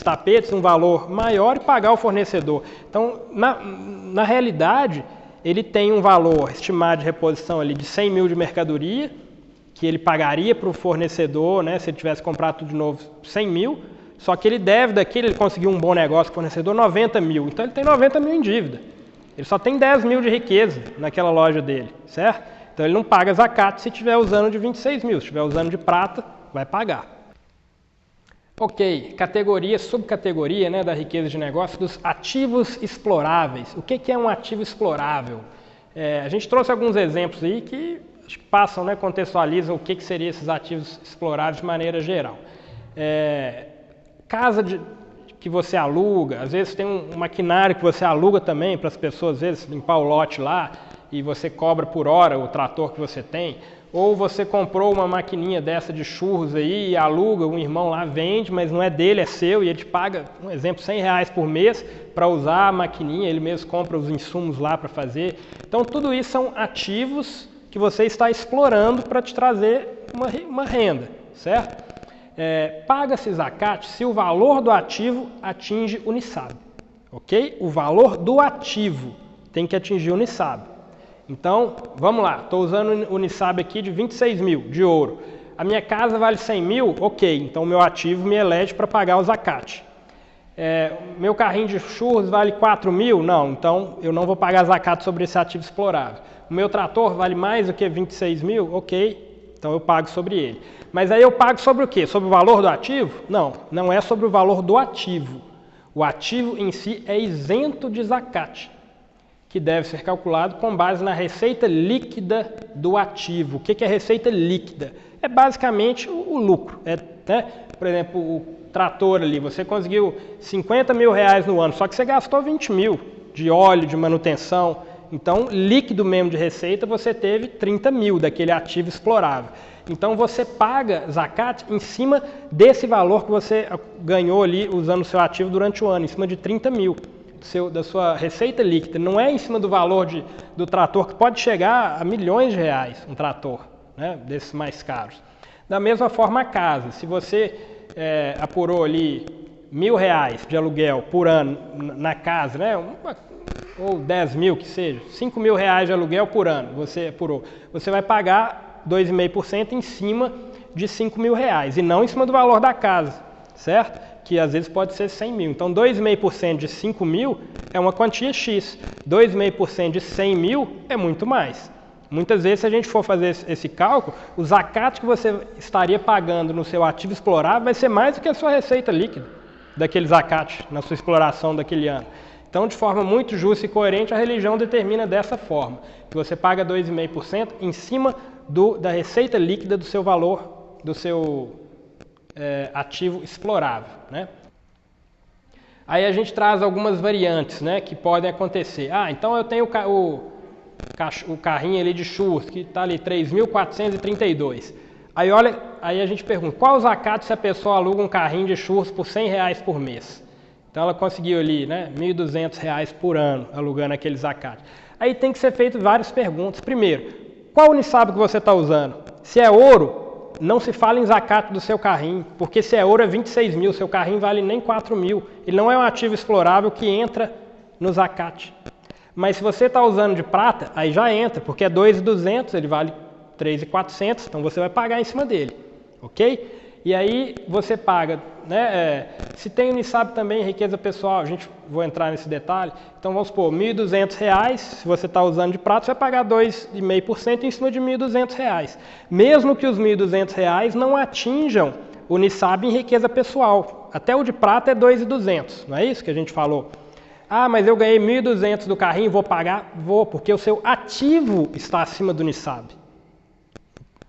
S1: tapetes um valor maior e pagar o fornecedor. Então, na realidade, ele tem um valor estimado de reposição ali de 100 mil de mercadoria, que ele pagaria para o fornecedor, né, se ele tivesse comprado tudo de novo, 100 mil, só que ele deve daquele, ele conseguiu um bom negócio com o fornecedor, 90 mil. Então ele tem 90 mil em dívida. Ele só tem 10 mil de riqueza naquela loja dele, certo? Então ele não paga zakat se estiver usando de 26 mil. Se estiver usando de prata, vai pagar. Ok, categoria, subcategoria, né, da riqueza de negócio dos ativos exploráveis. O que é um ativo explorável? A gente trouxe alguns exemplos aí que acho que passam, né, contextualizam o que seriam esses ativos exploráveis de maneira geral. Casa que você aluga, às vezes tem um maquinário que você aluga também para as pessoas, às vezes, limpar o lote lá e você cobra por hora o trator que você tem. Ou você comprou uma maquininha dessa de churros aí e aluga, um irmão lá vende, mas não é dele, é seu, e ele te paga, um exemplo, 100 reais por mês para usar a maquininha, ele mesmo compra os insumos lá para fazer. Então tudo isso são ativos que você está explorando para te trazer uma renda, certo? Paga-se zakat se o valor do ativo atinge o nisab, ok? O valor do ativo tem que atingir o nisab. Então, vamos lá, estou usando o nisab aqui de 26 mil de ouro. A minha casa vale 100 mil, ok, então o meu ativo me elege para pagar o zakat. Meu carrinho de churros vale 4 mil? Não, então eu não vou pagar zakat sobre esse ativo explorável. O meu trator vale mais do que 26 mil? Ok, então eu pago sobre ele. Mas aí eu pago sobre o quê? Sobre o valor do ativo? Não, não é sobre o valor do ativo. O ativo em si é isento de zakat, que deve ser calculado com base na receita líquida do ativo. O que é receita líquida? É basicamente o lucro. Né? Por exemplo, o trator ali, você conseguiu 50 mil reais no ano, só que você gastou 20 mil de óleo, de manutenção. Então, líquido mesmo de receita, você teve 30 mil daquele ativo explorável. Então, você paga zakat em cima desse valor que você ganhou ali usando o seu ativo durante o ano, em cima de 30 mil. Da sua receita líquida, não é em cima do valor do trator, que pode chegar a milhões de reais, um trator, né, desses mais caros. Da mesma forma a casa, se você apurou ali R$1.000 de aluguel por ano na casa, né, ou 10 mil que seja, 5 mil reais de aluguel por ano, você apurou, você vai pagar 2,5% em cima de 5 mil reais, e não em cima do valor da casa, certo? Que às vezes pode ser 100 mil. Então, 2,5% de 5 mil é uma quantia X. 2,5% de 100 mil é muito mais. Muitas vezes, se a gente for fazer esse cálculo, o zakat que você estaria pagando no seu ativo explorável vai ser mais do que a sua receita líquida daquele zakat na sua exploração daquele ano. Então, de forma muito justa e coerente, a religião determina dessa forma, que você paga 2,5% em cima da receita líquida do seu valor, do seu ativo explorável, né? Aí a gente traz algumas variantes, né, que podem acontecer. Então eu tenho o carrinho ali de churros, que está ali 3.432. Aí a gente pergunta, qual o zakat se a pessoa aluga um carrinho de churros por 100 reais por mês? Então ela conseguiu ali, né, 1.200 reais por ano alugando aquele zakat. Aí tem que ser feito várias perguntas. Primeiro, qual o nisab que você está usando? Se é ouro, não se fala em zakat do seu carrinho, porque se é ouro é 26 mil, seu carrinho vale nem 4 mil. Ele não é um ativo explorável que entra no zakat. Mas se você está usando de prata, aí já entra, porque é 2.200, ele vale 3.400, então você vai pagar em cima dele, ok? E aí você paga, né, se tem o nisab também, riqueza pessoal, vou entrar nesse detalhe, então vamos supor, R$1.200, se você está usando de prata, você vai pagar 2,5% em cima de R$1.200. Mesmo que os R$1.200 não atinjam o nisab em riqueza pessoal, até o de prata é 2.200, não é isso que a gente falou? Ah, mas eu ganhei 1.200 do carrinho, vou pagar? Vou, porque o seu ativo está acima do Nisab.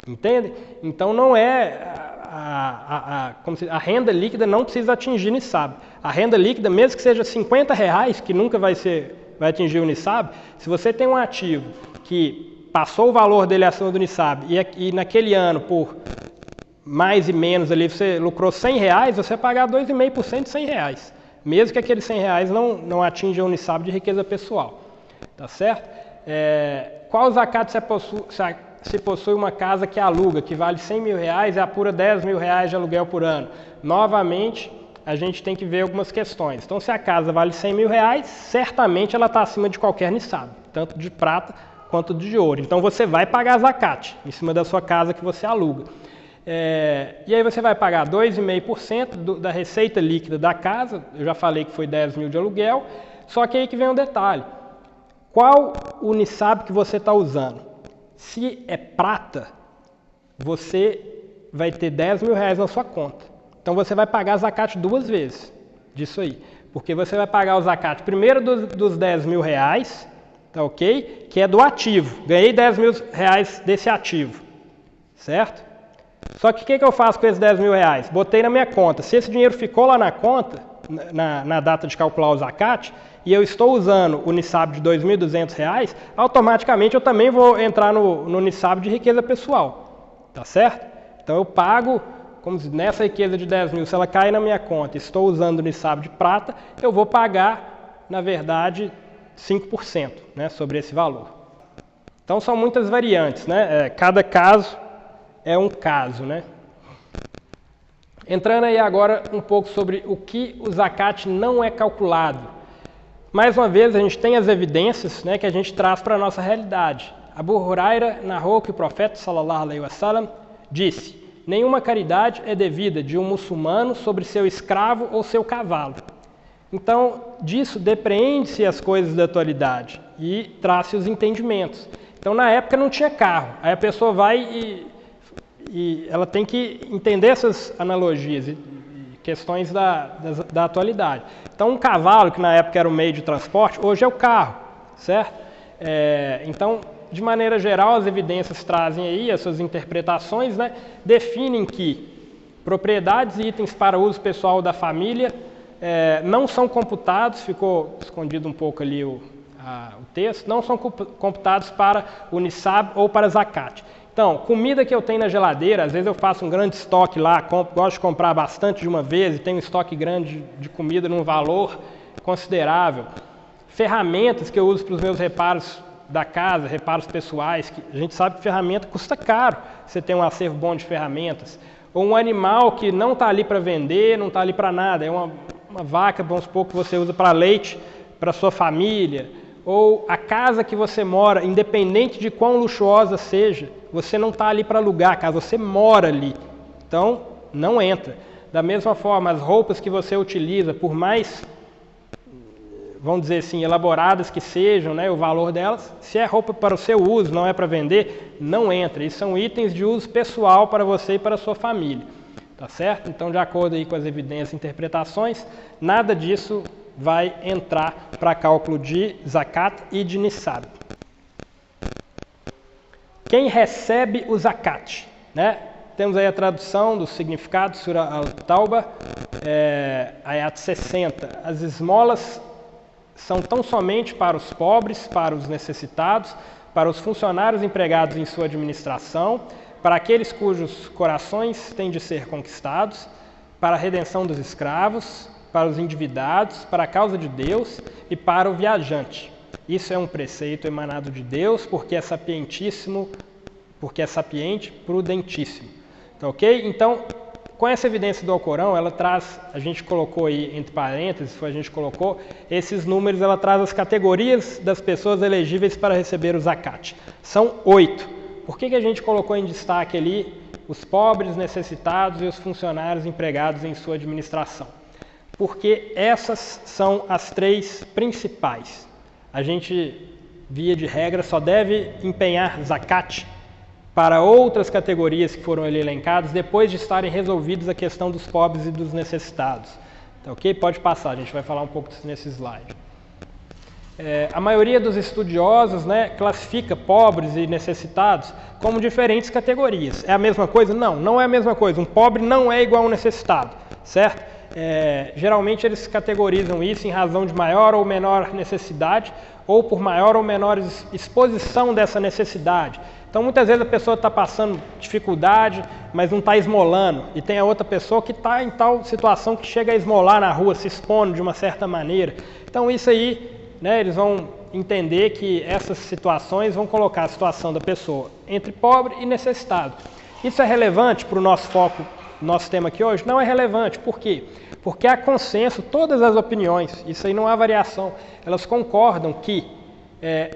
S1: Entende? Então não é a renda líquida não precisa atingir Nisab. A renda líquida, mesmo que seja R$50, que nunca vai atingir o Nisab, se você tem um ativo que passou o valor dele acima do Nisab e naquele ano, por mais e menos ali, você lucrou R$100, você vai pagar 2,5% de R$100. Mesmo que aqueles R$100 não atinjam o Nisab de riqueza pessoal. Tá certo? Qual zakat se possui uma casa que aluga, que vale R$100 mil e apura R$10 mil de aluguel por ano? Novamente, a gente tem que ver algumas questões. Então, se a casa vale R$100 mil, certamente ela está acima de qualquer Nisab, tanto de prata quanto de ouro. Então, você vai pagar zakat em cima da sua casa que você aluga. E aí você vai pagar 2,5% da receita líquida da casa. Eu já falei que foi 10 mil de aluguel, só que aí que vem um detalhe. Qual o Nisab que você está usando? Se é prata, você vai ter 10 mil na sua conta. Então você vai pagar zakat 2 vezes disso aí. Porque você vai pagar o zakat primeiro dos 10 mil, tá ok? Que é do ativo. Ganhei 10 mil desse ativo, certo? Só que o que eu faço com esses 10 mil? Botei na minha conta. Se esse dinheiro ficou lá na conta, na data de calcular o zakat, e eu estou usando o Nisab de R$2.200, automaticamente eu também vou entrar no Nisab de riqueza pessoal. Tá certo? Então eu pago, como nessa riqueza de 10 mil, se ela cair na minha conta e estou usando o Nisab de prata, eu vou pagar, na verdade, 5%, né, sobre esse valor. Então são muitas variantes, né? Cada caso é um caso, né? Entrando aí agora um pouco sobre o que o zakat não é calculado. Mais uma vez, a gente tem as evidências, né, que a gente traz para a nossa realidade. Abu Huraira narrou que o profeta, sallallahu alaihi wasallam, disse: nenhuma caridade é devida de um muçulmano sobre seu escravo ou seu cavalo. Então, disso depreende-se as coisas da atualidade e traz-se os entendimentos. Então, na época não tinha carro. Aí a pessoa vai e ela tem que entender essas analogias e questões da atualidade. Então, um cavalo, que na época era o meio de transporte, hoje é o carro, certo? Então, de maneira geral, as evidências trazem aí as suas interpretações, né? Definem que propriedades e itens para uso pessoal da família não são computados, ficou escondido um pouco ali o texto, não são computados para o Nisab ou para zakat. Então, comida que eu tenho na geladeira, às vezes eu faço um grande estoque lá, gosto de comprar bastante de uma vez e tenho um estoque grande de comida num valor considerável. Ferramentas que eu uso para os meus reparos da casa, reparos pessoais, que a gente sabe que ferramenta custa caro, você tem um acervo bom de ferramentas. Ou um animal que não está ali para vender, não está ali para nada, é uma vaca, vamos supor, que você usa para leite, para sua família. Ou a casa que você mora, independente de quão luxuosa seja, você não está ali para alugar a casa, você mora ali. Então, não entra. Da mesma forma, as roupas que você utiliza, por mais, vamos dizer assim, elaboradas que sejam, né, o valor delas, se é roupa para o seu uso, não é para vender, não entra. Isso são itens de uso pessoal para você e para a sua família. Tá certo? Então, de acordo aí com as evidências e interpretações, nada disso vai entrar para cálculo de zakat e de nisab. Quem recebe o zakat, né? Temos aí a tradução do significado, Sura Al-Tauba, Ayat 60. As esmolas são tão somente para os pobres, para os necessitados, para os funcionários empregados em sua administração, para aqueles cujos corações têm de ser conquistados, para a redenção dos escravos, para os endividados, para a causa de Deus e para o viajante. Isso é um preceito emanado de Deus, porque é sapientíssimo, porque é sapiente, prudentíssimo. Tá ok? Então, com essa evidência do Alcorão, ela traz, a gente colocou aí entre parênteses, a gente colocou esses números, ela traz as categorias das pessoas elegíveis para receber o zakat. São 8. Por que a gente colocou em destaque ali os pobres, necessitados e os funcionários empregados em sua administração? Porque essas são as 3 principais. A gente, via de regra, só deve empenhar zakat para outras categorias que foram ali elencadas depois de estarem resolvidos a questão dos pobres e dos necessitados. Tá ok? Pode passar, a gente vai falar um pouco disso nesse slide. A maioria dos estudiosos, né, classifica pobres e necessitados como diferentes categorias. É a mesma coisa? Não, não é a mesma coisa. Um pobre não é igual a um necessitado, certo? Geralmente eles categorizam isso em razão de maior ou menor necessidade ou por maior ou menor exposição dessa necessidade. Então muitas vezes a pessoa está passando dificuldade, mas não está esmolando, e tem a outra pessoa que está em tal situação que chega a esmolar na rua, se expondo de uma certa maneira. Então isso aí, né, eles vão entender que essas situações vão colocar a situação da pessoa entre pobre e necessitado. Isso é relevante para o nosso foco, nosso tema aqui hoje? Não é relevante. Por quê? Porque há consenso, todas as opiniões, isso aí não há variação, elas concordam que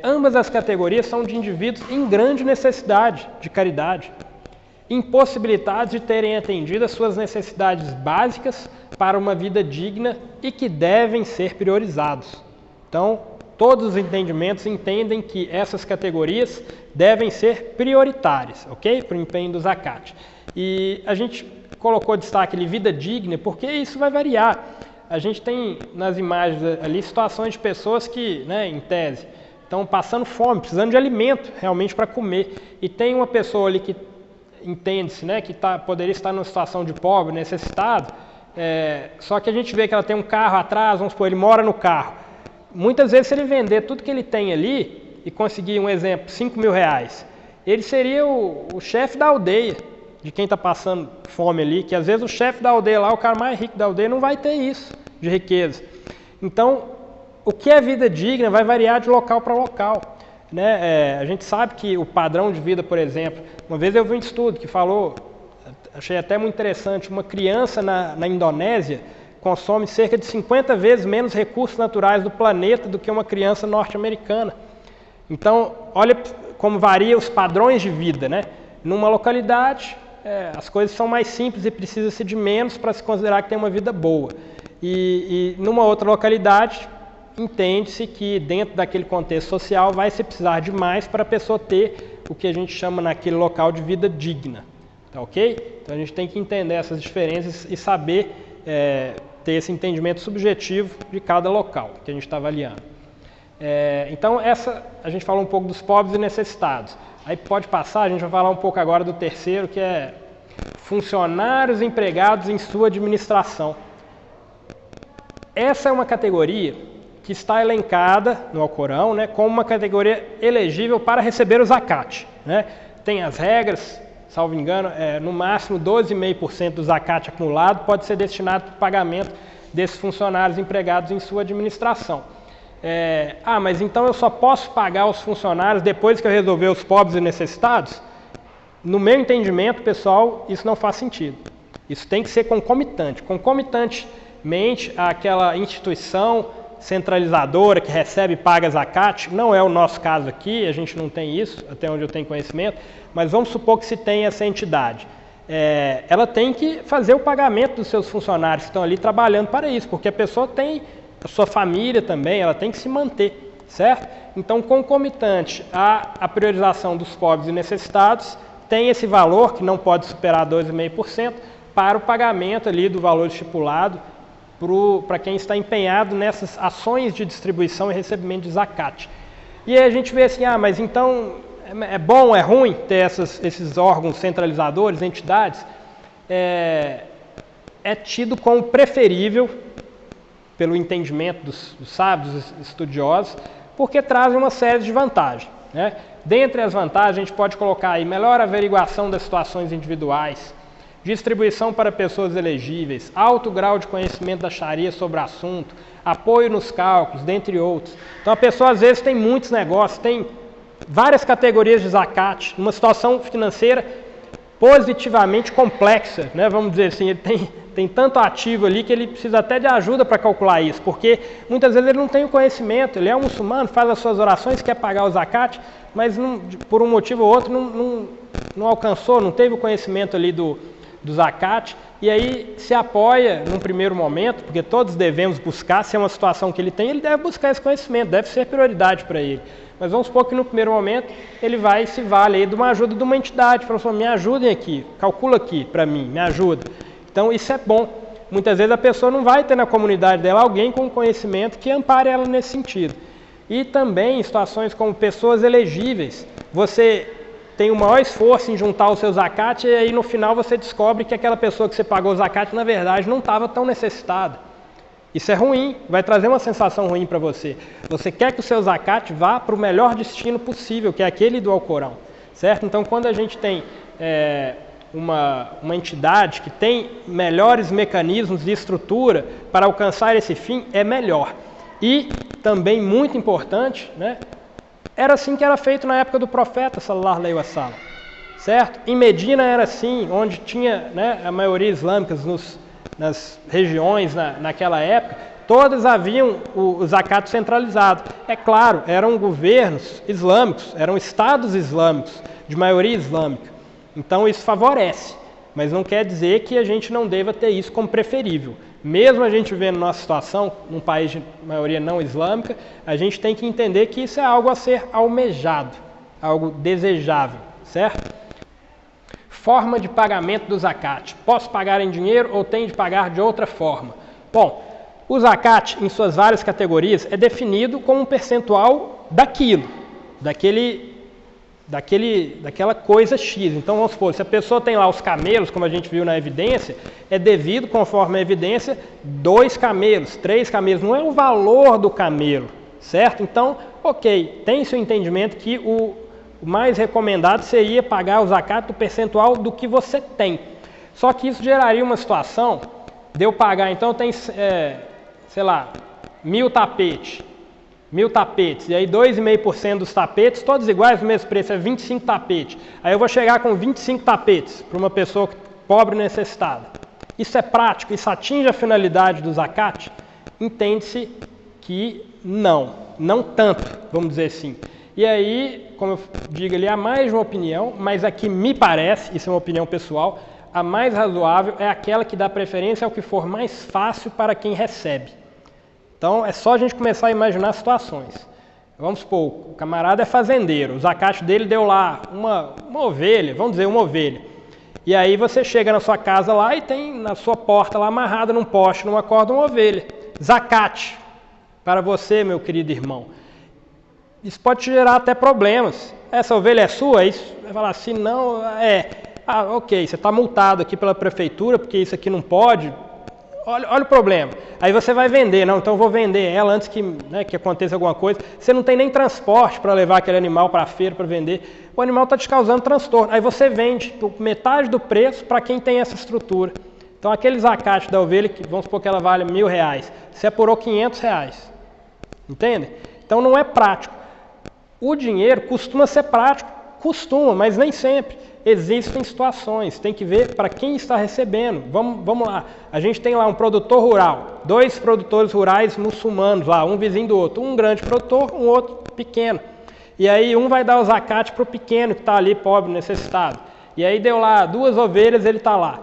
S1: ambas as categorias são de indivíduos em grande necessidade de caridade, impossibilitados de terem atendido as suas necessidades básicas para uma vida digna e que devem ser priorizados. Então, todos os entendimentos entendem que essas categorias devem ser prioritárias, ok? Para o empenho do zakat. E a gente colocou destaque ali, vida digna, porque isso vai variar. A gente tem nas imagens ali situações de pessoas que, né, em tese, estão passando fome, precisando de alimento realmente para comer. E tem uma pessoa ali que entende-se, né, que poderia estar numa situação de pobre, necessitado, só que a gente vê que ela tem um carro atrás, vamos supor, ele mora no carro. Muitas vezes, se ele vender tudo que ele tem ali e conseguir, um exemplo, 5 mil reais, ele seria o chefe da aldeia, de quem está passando fome ali, que às vezes o chefe da aldeia lá, o cara mais rico da aldeia, não vai ter isso de riqueza. Então, o que é vida digna vai variar de local para local, né? A gente sabe que o padrão de vida, por exemplo, uma vez eu vi um estudo que falou, achei até muito interessante, uma criança na Indonésia consome cerca de 50 vezes menos recursos naturais do planeta do que uma criança norte-americana. Então, olha como varia os padrões de vida, né? Numa localidade, as coisas são mais simples e precisa-se de menos para se considerar que tem uma vida boa. E numa outra localidade, entende-se que dentro daquele contexto social vai se precisar de mais para a pessoa ter o que a gente chama naquele local de vida digna. Tá ok? Então a gente tem que entender essas diferenças e saber ter esse entendimento subjetivo de cada local que a gente está avaliando. Então a gente falou um pouco dos pobres e necessitados. Aí pode passar, a gente vai falar um pouco agora do terceiro, que é funcionários empregados em sua administração. Essa é uma categoria que está elencada no Alcorão, né, como uma categoria elegível para receber o zakat, né? Tem as regras, salvo engano, no máximo 12,5% do zakat acumulado pode ser destinado para o pagamento desses funcionários empregados em sua administração. Mas então eu só posso pagar os funcionários depois que eu resolver os pobres e necessitados? No meu entendimento, pessoal, isso não faz sentido. Isso tem que ser concomitante. Concomitantemente àquela instituição centralizadora que recebe e paga zakat, não é o nosso caso aqui, a gente não tem isso, até onde eu tenho conhecimento, mas vamos supor que se tem essa entidade. Ela tem que fazer o pagamento dos seus funcionários que estão ali trabalhando para isso, porque a pessoa tem a sua família também, ela tem que se manter, certo? Então, concomitante à priorização dos pobres e necessitados, tem esse valor, que não pode superar 2,5%, para o pagamento ali do valor estipulado para quem está empenhado nessas ações de distribuição e recebimento de zakat. E aí a gente vê assim, mas então é bom, é ruim ter esses órgãos centralizadores, entidades? É tido como preferível, pelo entendimento dos sábios, dos estudiosos, porque trazem uma série de vantagens, né? Dentre as vantagens, a gente pode colocar aí melhor averiguação das situações individuais, distribuição para pessoas elegíveis, alto grau de conhecimento da Sharia sobre o assunto, apoio nos cálculos, dentre outros. Então a pessoa às vezes tem muitos negócios, tem várias categorias de zakat, numa situação financeira positivamente complexa, né? Vamos dizer assim, ele tem tanto ativo ali que ele precisa até de ajuda para calcular isso, porque muitas vezes ele não tem o conhecimento, ele é um muçulmano, faz as suas orações, quer pagar o zakat, mas por um motivo ou outro não alcançou, não teve o conhecimento ali do zakat, e aí se apoia num primeiro momento, porque todos devemos buscar, se é uma situação que ele tem, ele deve buscar esse conhecimento, deve ser prioridade para ele. Mas vamos supor que no primeiro momento ele vai e se vale aí de uma ajuda de uma entidade, fala assim, me ajudem aqui, calcula aqui para mim, me ajuda. Então isso é bom. Muitas vezes a pessoa não vai ter na comunidade dela alguém com conhecimento que ampare ela nesse sentido. E também em situações como pessoas elegíveis, você tem o maior esforço em juntar o seu zakat e aí no final você descobre que aquela pessoa que você pagou o zakat, na verdade, não estava tão necessitada. Isso é ruim, vai trazer uma sensação ruim para você. Você quer que o seu zakat vá para o melhor destino possível, que é aquele do Alcorão, certo? Então, quando a gente tem uma entidade que tem melhores mecanismos de estrutura para alcançar esse fim, é melhor. E também muito importante, né? Era assim que era feito na época do profeta, sallallahu alaihi wasallam, certo? Em Medina era assim, onde tinha, né, a maioria islâmica nas regiões naquela época, todas haviam o zakat centralizado. É claro, eram governos islâmicos, eram estados islâmicos, de maioria islâmica. Então isso favorece, mas não quer dizer que a gente não deva ter isso como preferível. Mesmo a gente vendo nossa situação, num país de maioria não islâmica, a gente tem que entender que isso é algo a ser almejado, algo desejável, certo? Forma de pagamento do zakat. Posso pagar em dinheiro ou tenho de pagar de outra forma? Bom, o zakat, em suas várias categorias, é definido como um percentual daquilo, daquela coisa X. Então, vamos supor, se a pessoa tem lá os camelos, como a gente viu na evidência, é devido, conforme a evidência, 2 camelos, 3 camelos, não é o valor do camelo, certo? Então, ok, tem seu entendimento que o mais recomendado seria pagar o zakat do percentual do que você tem. Só que isso geraria uma situação de eu pagar, então tem, sei lá, 1.000 tapetes, e aí 2,5% dos tapetes, todos iguais, no mesmo preço, é 25 tapetes. Aí eu vou chegar com 25 tapetes para uma pessoa pobre e necessitada. Isso é prático? Isso atinge a finalidade do zakat? Entende-se que não tanto, vamos dizer assim. E aí, como eu digo ali, há mais de uma opinião, mas a que me parece, isso é uma opinião pessoal, a mais razoável é aquela que dá preferência ao que for mais fácil para quem recebe. Então, é só a gente começar a imaginar situações. Vamos supor, o camarada é fazendeiro, o zakat dele deu lá uma ovelha, vamos dizer uma ovelha. E aí você chega na sua casa lá e tem na sua porta lá amarrada num poste, numa corda, uma ovelha. Zakat para você, meu querido irmão. Isso pode te gerar até problemas. Essa ovelha é sua? Isso vai falar assim, não, ok, você está multado aqui pela prefeitura, porque isso aqui não pode. Olha o problema. Aí você vai vender, não, então eu vou vender ela antes que aconteça alguma coisa. Você não tem nem transporte para levar aquele animal para a feira para vender. O animal está te causando transtorno. Aí você vende por metade do preço para quem tem essa estrutura. Então aquele zakat da ovelha, que vamos supor que ela vale R$1.000, você apurou R$500. Entende? Então não é prático. O dinheiro costuma ser prático, mas nem sempre. Existem situações, tem que ver para quem está recebendo. Vamos lá, a gente tem lá um produtor rural, 2 produtores rurais muçulmanos lá, um vizinho do outro, um grande produtor, um outro pequeno. E aí um vai dar o zakat para o pequeno que está ali pobre, necessitado. E aí deu lá 2 ovelhas, ele está lá.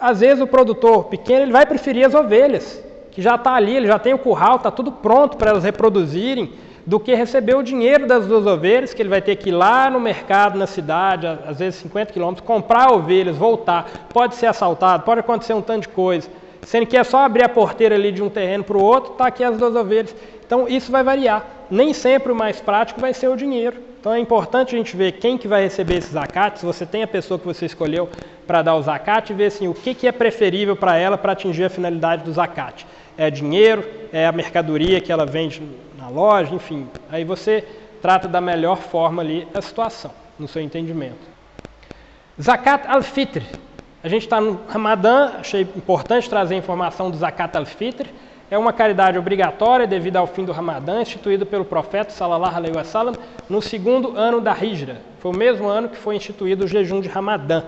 S1: Às vezes o produtor pequeno ele vai preferir as ovelhas, que já está ali, ele já tem o curral, está tudo pronto para elas reproduzirem, do que receber o dinheiro das 2 ovelhas, que ele vai ter que ir lá no mercado, na cidade, às vezes 50 quilômetros, comprar ovelhas, voltar, pode ser assaltado, pode acontecer um tanto de coisa, sendo que é só abrir a porteira ali de um terreno para o outro, está aqui as 2 ovelhas. Então isso vai variar, nem sempre o mais prático vai ser o dinheiro. Então é importante a gente ver quem que vai receber esse zakat, se você tem a pessoa que você escolheu para dar o zakat, e ver assim, o que é preferível para ela para atingir a finalidade do zakat. É dinheiro, é a mercadoria que ela vende na loja, enfim. Aí você trata da melhor forma ali a situação, no seu entendimento. Zakat al-Fitr. A gente está no Ramadã, achei importante trazer a informação do Zakat al-Fitr. É uma caridade obrigatória devido ao fim do Ramadã, instituído pelo profeta, sallallahu alaihi wasallam, no 2º ano da Hijra. Foi o mesmo ano que foi instituído o jejum de Ramadã.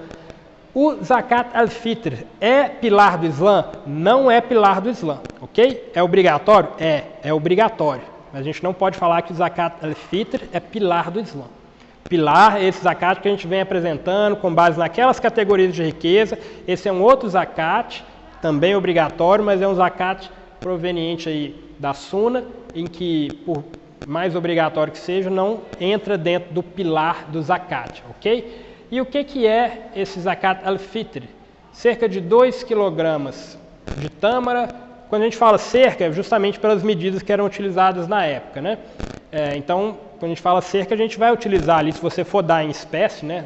S1: O Zakat al-Fitr é pilar do Islã? Não é pilar do Islã, ok? É obrigatório? É obrigatório. Mas a gente não pode falar que o Zakat al-Fitr é pilar do Islã. Pilar é esse zakat que a gente vem apresentando com base naquelas categorias de riqueza. Esse é um outro zakat, também obrigatório, mas é um zakat proveniente aí da Suna, em que, por mais obrigatório que seja, não entra dentro do pilar do zakat, ok? E o que é esse Zakat al-Fitr? Cerca de 2 kg de tâmara. Quando a gente fala cerca, é justamente pelas medidas que eram utilizadas na época, né? Então, quando a gente fala cerca, a gente vai utilizar ali, se você for dar em espécie, né,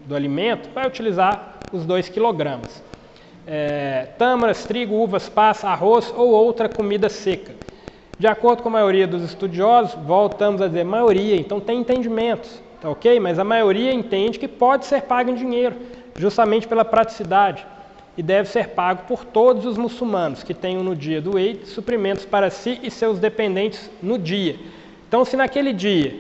S1: do alimento, vai utilizar os 2 quilogramas. Tâmaras, trigo, uvas, passa, arroz ou outra comida seca. De acordo com a maioria dos estudiosos, voltamos a dizer maioria, então tem entendimentos, tá ok? Mas a maioria entende que pode ser pago em dinheiro, justamente pela praticidade, e deve ser pago por todos os muçulmanos que tenham no dia do Eid suprimentos para si e seus dependentes no dia. Então, se naquele dia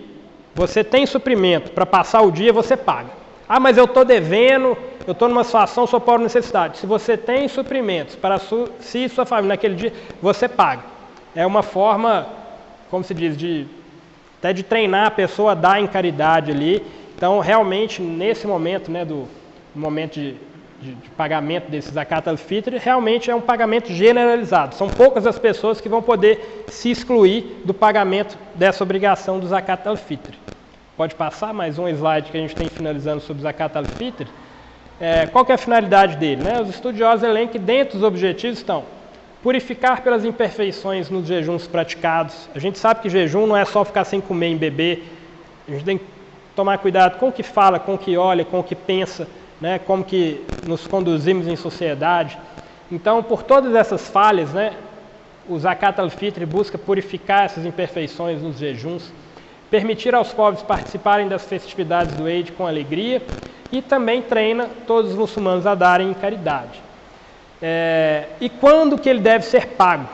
S1: você tem suprimento para passar o dia, você paga. Ah, mas eu estou devendo, eu estou numa situação, sou pobre necessidade. Se você tem suprimentos para si e sua família naquele dia, você paga. É uma forma, como se diz, até de treinar a pessoa a dar em caridade ali. Então, realmente, nesse momento, né, do momento de pagamento desse Zakat al-Fitr, realmente é um pagamento generalizado. São poucas as pessoas que vão poder se excluir do pagamento dessa obrigação do Zakat al-Fitr. Pode passar mais um slide que a gente tem finalizando sobre o Zakat al-Fitr. Qual que é a finalidade dele? Né? Os estudiosos elencam que dentro dos objetivos estão purificar pelas imperfeições nos jejuns praticados. A gente sabe que jejum não é só ficar sem comer e beber. A gente tem que tomar cuidado com o que fala, com o que olha, com o que pensa, né, como que nos conduzimos em sociedade. Então, por todas essas falhas, né, o Zakat al-Fitr busca purificar essas imperfeições nos jejuns, permitir aos pobres participarem das festividades do Eid com alegria e também treina todos os muçulmanos a darem em caridade. E quando que ele deve ser pago?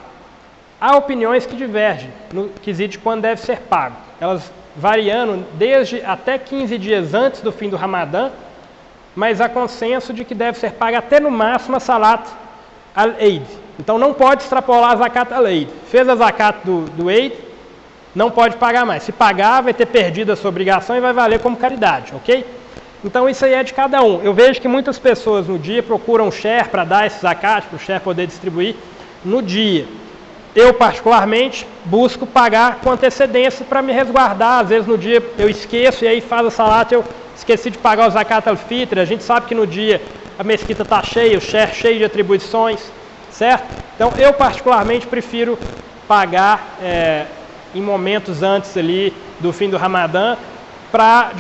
S1: Há opiniões que divergem no quesito de quando deve ser pago. Elas variando desde até 15 dias antes do fim do Ramadã, mas há consenso de que deve ser paga até no máximo a Salat al-Eid. Então não pode extrapolar a Zakat al-Eid. Fez a Zakat do Eid, não pode pagar mais. Se pagar, vai ter perdido a sua obrigação e vai valer como caridade, ok? Então isso aí é de cada um. Eu vejo que muitas pessoas no dia procuram share para dar esse Zakat, para o share poder distribuir no dia. Eu, particularmente, busco pagar com antecedência para me resguardar. Às vezes no dia eu esqueço e aí faz a Salat, eu esqueci de pagar o Zakat al-Fitr. A gente sabe que no dia a mesquita está cheia, o share cheio de atribuições, certo? Então eu particularmente prefiro pagar em momentos antes ali do fim do Ramadã, para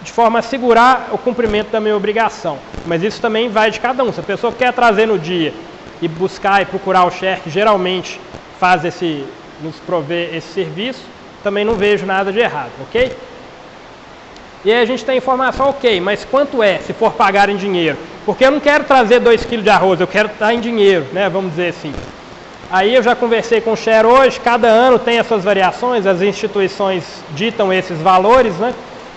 S1: de forma a assegurar o cumprimento da minha obrigação. Mas isso também vai de cada um. Se a pessoa quer trazer no dia e buscar e procurar o share, que geralmente faz nos prover esse serviço, também não vejo nada de errado, ok? E aí a gente tem informação, ok, mas quanto é se for pagar em dinheiro? Porque eu não quero trazer 2 kg de arroz, eu quero dar em dinheiro, né, vamos dizer assim. Aí eu já conversei com o share hoje, cada ano tem as suas variações, as instituições ditam esses valores, né?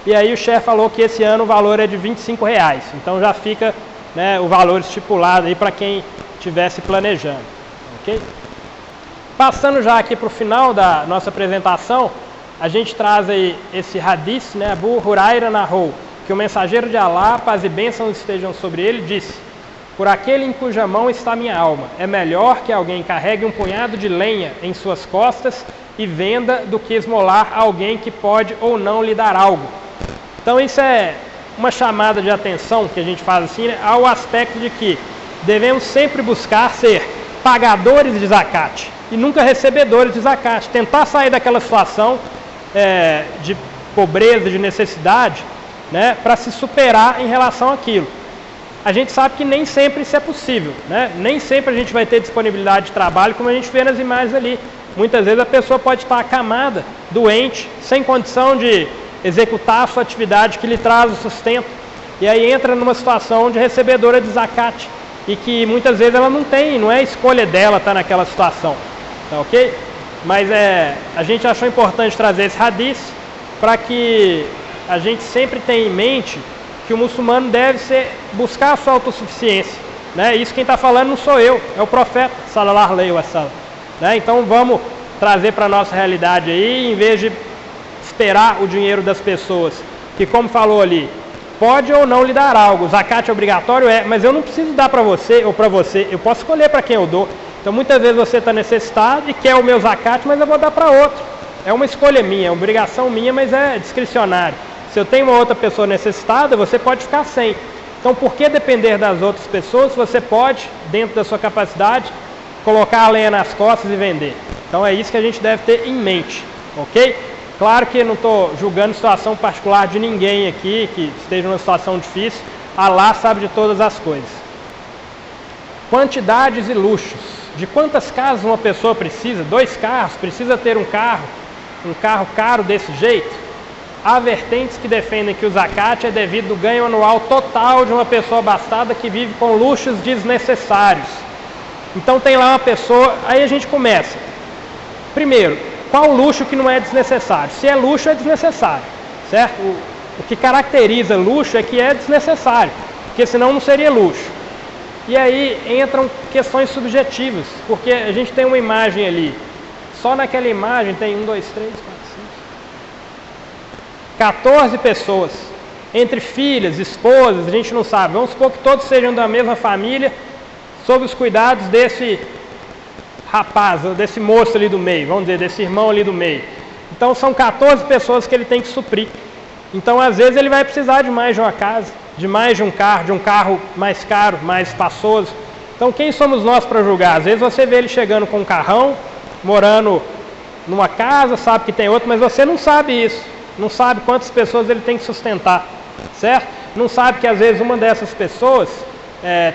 S1: E aí o share falou que esse ano o valor é de R$25, então já fica, né, o valor estipulado aí para quem estivesse planejando, ok? Passando já aqui para o final da nossa apresentação, a gente traz aí esse hadith, né? Abu Huraira narrou que o mensageiro de Alá, paz e bênçãos estejam sobre ele, disse: por aquele em cuja mão está minha alma, é melhor que alguém carregue um punhado de lenha em suas costas e venda do que esmolar alguém que pode ou não lhe dar algo. Então isso é uma chamada de atenção que a gente faz assim, né, ao aspecto de que devemos sempre buscar ser pagadores de zakat e nunca recebedores de zakat. Tentar sair daquela situação de pobreza, de necessidade, né, para se superar em relação àquilo. A gente sabe que nem sempre isso é possível, né? Nem sempre a gente vai ter disponibilidade de trabalho, como a gente vê nas imagens ali. Muitas vezes a pessoa pode estar acamada, doente, sem condição de executar a sua atividade que lhe traz o sustento. E aí entra numa situação de recebedora de zakat, e que muitas vezes ela não tem, não é escolha dela estar naquela situação, tá ok? Mas a gente achou importante trazer esse hadith para que a gente sempre tenha em mente que o muçulmano deve buscar a sua autossuficiência, né? Isso quem está falando não sou eu, é o profeta, sallallahu alaihi wasallam, né? Então vamos trazer para a nossa realidade aí, em vez de esperar o dinheiro das pessoas, que como falou ali, pode ou não lhe dar algo. O zakat é obrigatório, mas eu não preciso dar para você ou para você, eu posso escolher para quem eu dou. Então muitas vezes você está necessitado e quer o meu zakat, mas eu vou dar para outro. É uma escolha minha, é uma obrigação minha, mas é discricionário. Se eu tenho uma outra pessoa necessitada, você pode ficar sem. Então por que depender das outras pessoas se você pode, dentro da sua capacidade, colocar a lenha nas costas e vender? Então é isso que a gente deve ter em mente, ok? Claro que eu não estou julgando situação particular de ninguém aqui que esteja numa situação difícil. Allah sabe de todas as coisas. Quantidades e luxos. De quantas casas uma pessoa precisa? 2 carros? Precisa ter um carro caro desse jeito? Há vertentes que defendem que o zakat é devido ao ganho anual total de uma pessoa abastada que vive com luxos desnecessários. Então tem lá uma pessoa, aí a gente começa. Primeiro, qual luxo que não é desnecessário? Se é luxo, é desnecessário, certo? O que caracteriza luxo é que é desnecessário, porque senão não seria luxo. E aí entram questões subjetivas, porque a gente tem uma imagem ali, só naquela imagem tem 1, 2, 3, 4, 5, 14 pessoas, entre filhas, esposas, a gente não sabe. Vamos supor que todos sejam da mesma família, sob os cuidados desse rapaz, desse moço ali do meio, vamos dizer, desse irmão ali do meio. Então são 14 pessoas que ele tem que suprir. Então às vezes ele vai precisar de mais de uma casa, de mais de um carro mais caro, mais espaçoso. Então quem somos nós para julgar? Às vezes você vê ele chegando com um carrão, morando numa casa, sabe que tem outro, mas você não sabe isso. Não sabe quantas pessoas ele tem que sustentar, certo? Não sabe que às vezes uma dessas pessoas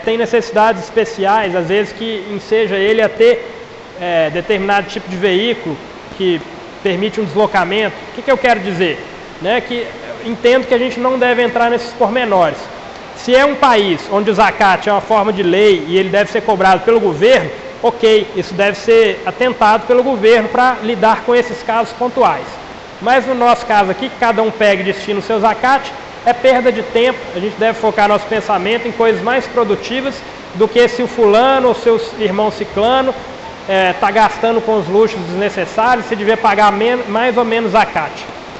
S1: tem necessidades especiais, às vezes que enseja ele a ter determinado tipo de veículo que permite um deslocamento. O que eu quero dizer? Né? Que entendo que a gente não deve entrar nesses pormenores. Se é um país onde o zakat é uma forma de lei e ele deve ser cobrado pelo governo, ok, isso deve ser atentado pelo governo para lidar com esses casos pontuais. Mas no nosso caso aqui, que cada um pega e destina o seu zakat, é perda de tempo. A gente deve focar nosso pensamento em coisas mais produtivas do que se o fulano ou seu irmão ciclano está gastando com os luxos desnecessários, se devia pagar mais ou menos zakat.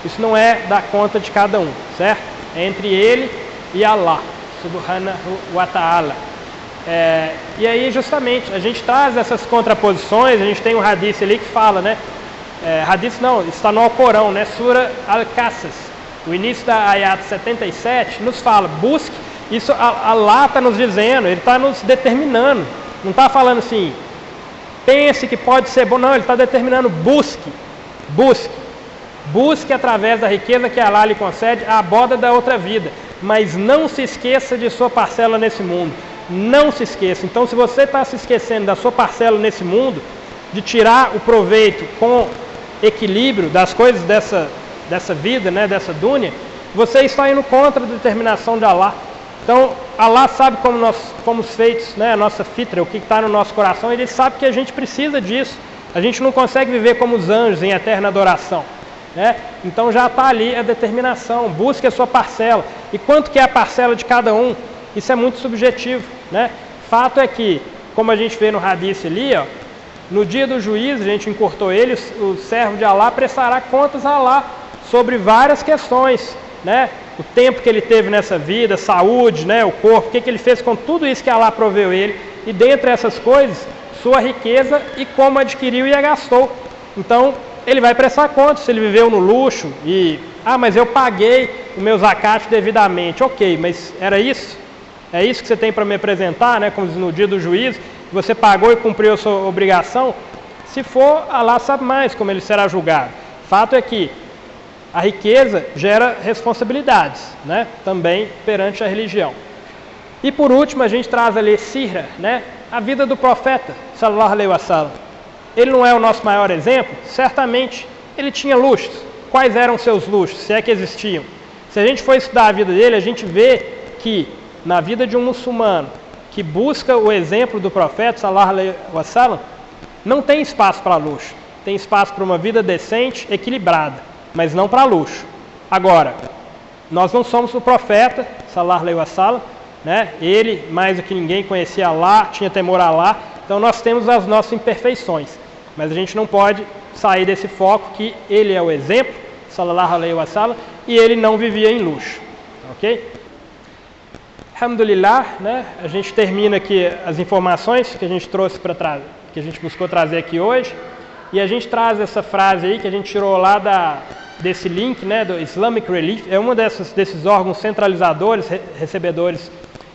S1: Isso não é da conta de cada um, certo? É entre ele e Allah, subhanahu wa ta'ala. E aí justamente a gente traz essas contraposições. A gente tem um hadith ali que fala, né? Hadith não, está no Alcorão, né? Sura Al-Qasas, o início da ayat 77 nos fala, busque. Isso Allah está nos dizendo, Ele está nos determinando. Não está falando assim, pense que pode ser bom, não. Ele está determinando, busque. Busque através da riqueza que Allah lhe concede a boda da outra vida, mas não se esqueça de sua parcela nesse mundo. Não se esqueça. Então, se você está se esquecendo da sua parcela nesse mundo, de tirar o proveito com equilíbrio das coisas dessa vida, né, dessa dúnia, você está indo contra a determinação de Allah. Então, Allah sabe como nós fomos feitos, né, a nossa fitra, o que está no nosso coração. Ele sabe que a gente precisa disso. A gente não consegue viver como os anjos em eterna adoração. Então já está ali a determinação, busque a sua parcela. E quanto que é a parcela de cada um? Isso é muito subjetivo, né? Fato é que, como a gente vê no hadith ali, ó, no dia do juízo, a gente encurtou ele, o servo de Allah prestará contas a Allah sobre várias questões, né? O tempo que ele teve nessa vida, saúde, né? O corpo, o que ele fez com tudo isso que Allah proveu ele, e dentre essas coisas, sua riqueza e como adquiriu e a gastou. Então ele vai prestar conta se ele viveu no luxo e, mas eu paguei o meu zakat devidamente. Ok, mas era isso? É isso que você tem para me apresentar, né? Como diz no dia do juízo, você pagou e cumpriu a sua obrigação? Se for, Allah sabe mais como ele será julgado. Fato é que a riqueza gera responsabilidades, né? Também perante a religião. E por último, a gente traz ali sira, né? A vida do profeta, sallallahu alaihi wasallam. Ele não é o nosso maior exemplo? Certamente ele tinha luxos. Quais eram seus luxos, se é que existiam? Se a gente for estudar a vida dele, a gente vê que na vida de um muçulmano que busca o exemplo do profeta, sallallahu alaihi wasallam, não tem espaço para luxo. Tem espaço para uma vida decente, equilibrada, mas não para luxo. Agora, nós não somos o profeta, sallallahu alaihi wasallam, né? Ele, mais do que ninguém, conhecia Allah, tinha temor a Allah. Então nós temos as nossas imperfeições, mas a gente não pode sair desse foco que ele é o exemplo, sallallahu alaihi wasallam, e ele não vivia em luxo, ok? Alhamdulillah, né? A gente termina aqui as informações que a gente trouxe que a gente buscou trazer aqui hoje, e a gente traz essa frase aí que a gente tirou lá desse link, né, do Islamic Relief, é um desses órgãos centralizadores, recebedores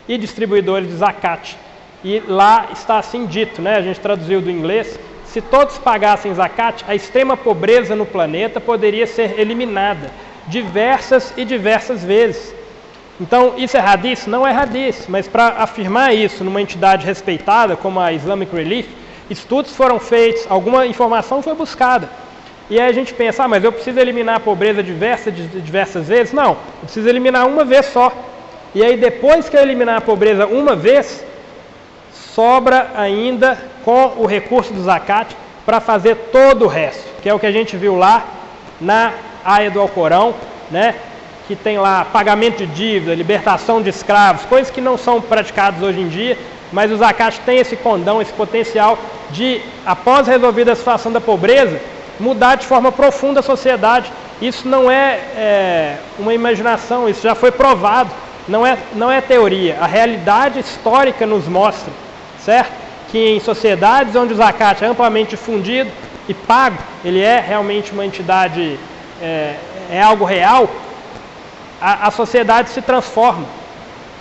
S1: e distribuidores de zakat. E lá está assim dito, né? A gente traduziu do inglês: se todos pagassem zakat, a extrema pobreza no planeta poderia ser eliminada diversas e diversas vezes. Então, isso é hadith? Não é hadith, mas para afirmar isso numa entidade respeitada como a Islamic Relief, estudos foram feitos, alguma informação foi buscada. E aí a gente pensa, mas eu preciso eliminar a pobreza diversas vezes? Não, eu preciso eliminar uma vez só. E aí depois que eu eliminar a pobreza uma vez, sobra ainda com o recurso do zakat para fazer todo o resto, que é o que a gente viu lá na área do Alcorão, né? Que tem lá pagamento de dívida, libertação de escravos, coisas que não são praticadas hoje em dia, mas o zakat tem esse condão, esse potencial de, após resolvida a situação da pobreza, mudar de forma profunda a sociedade. Isso não é uma imaginação, isso já foi provado, não é teoria. A realidade histórica nos mostra, certo? Que em sociedades onde o zakat é amplamente difundido e pago, ele é realmente uma entidade, é algo real, a sociedade se transforma,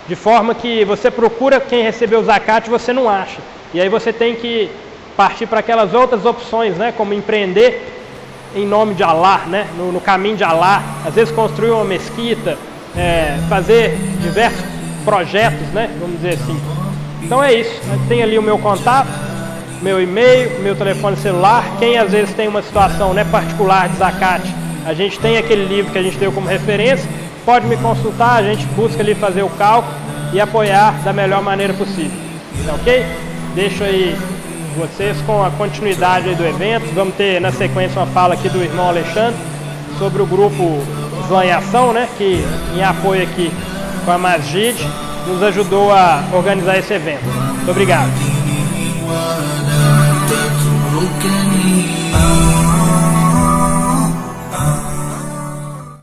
S1: de forma que você procura quem recebeu o zakat e você não acha. E aí você tem que partir para aquelas outras opções, né, como empreender em nome de Allah, né, no caminho de Allah, às vezes construir uma mesquita, fazer diversos projetos, né, vamos dizer assim. Então é isso, tem ali o meu contato, meu e-mail, meu telefone celular. Quem às vezes tem uma situação, né, particular de zakat, a gente tem aquele livro que a gente deu como referência, pode me consultar, a gente busca ali fazer o cálculo e apoiar da melhor maneira possível, tá ok? Deixo aí vocês com a continuidade aí do evento. Vamos ter na sequência uma fala aqui do irmão Alexandre sobre o grupo Islã em Ação, né, que em apoio aqui com a Masjid nos ajudou a organizar esse evento. Muito obrigado.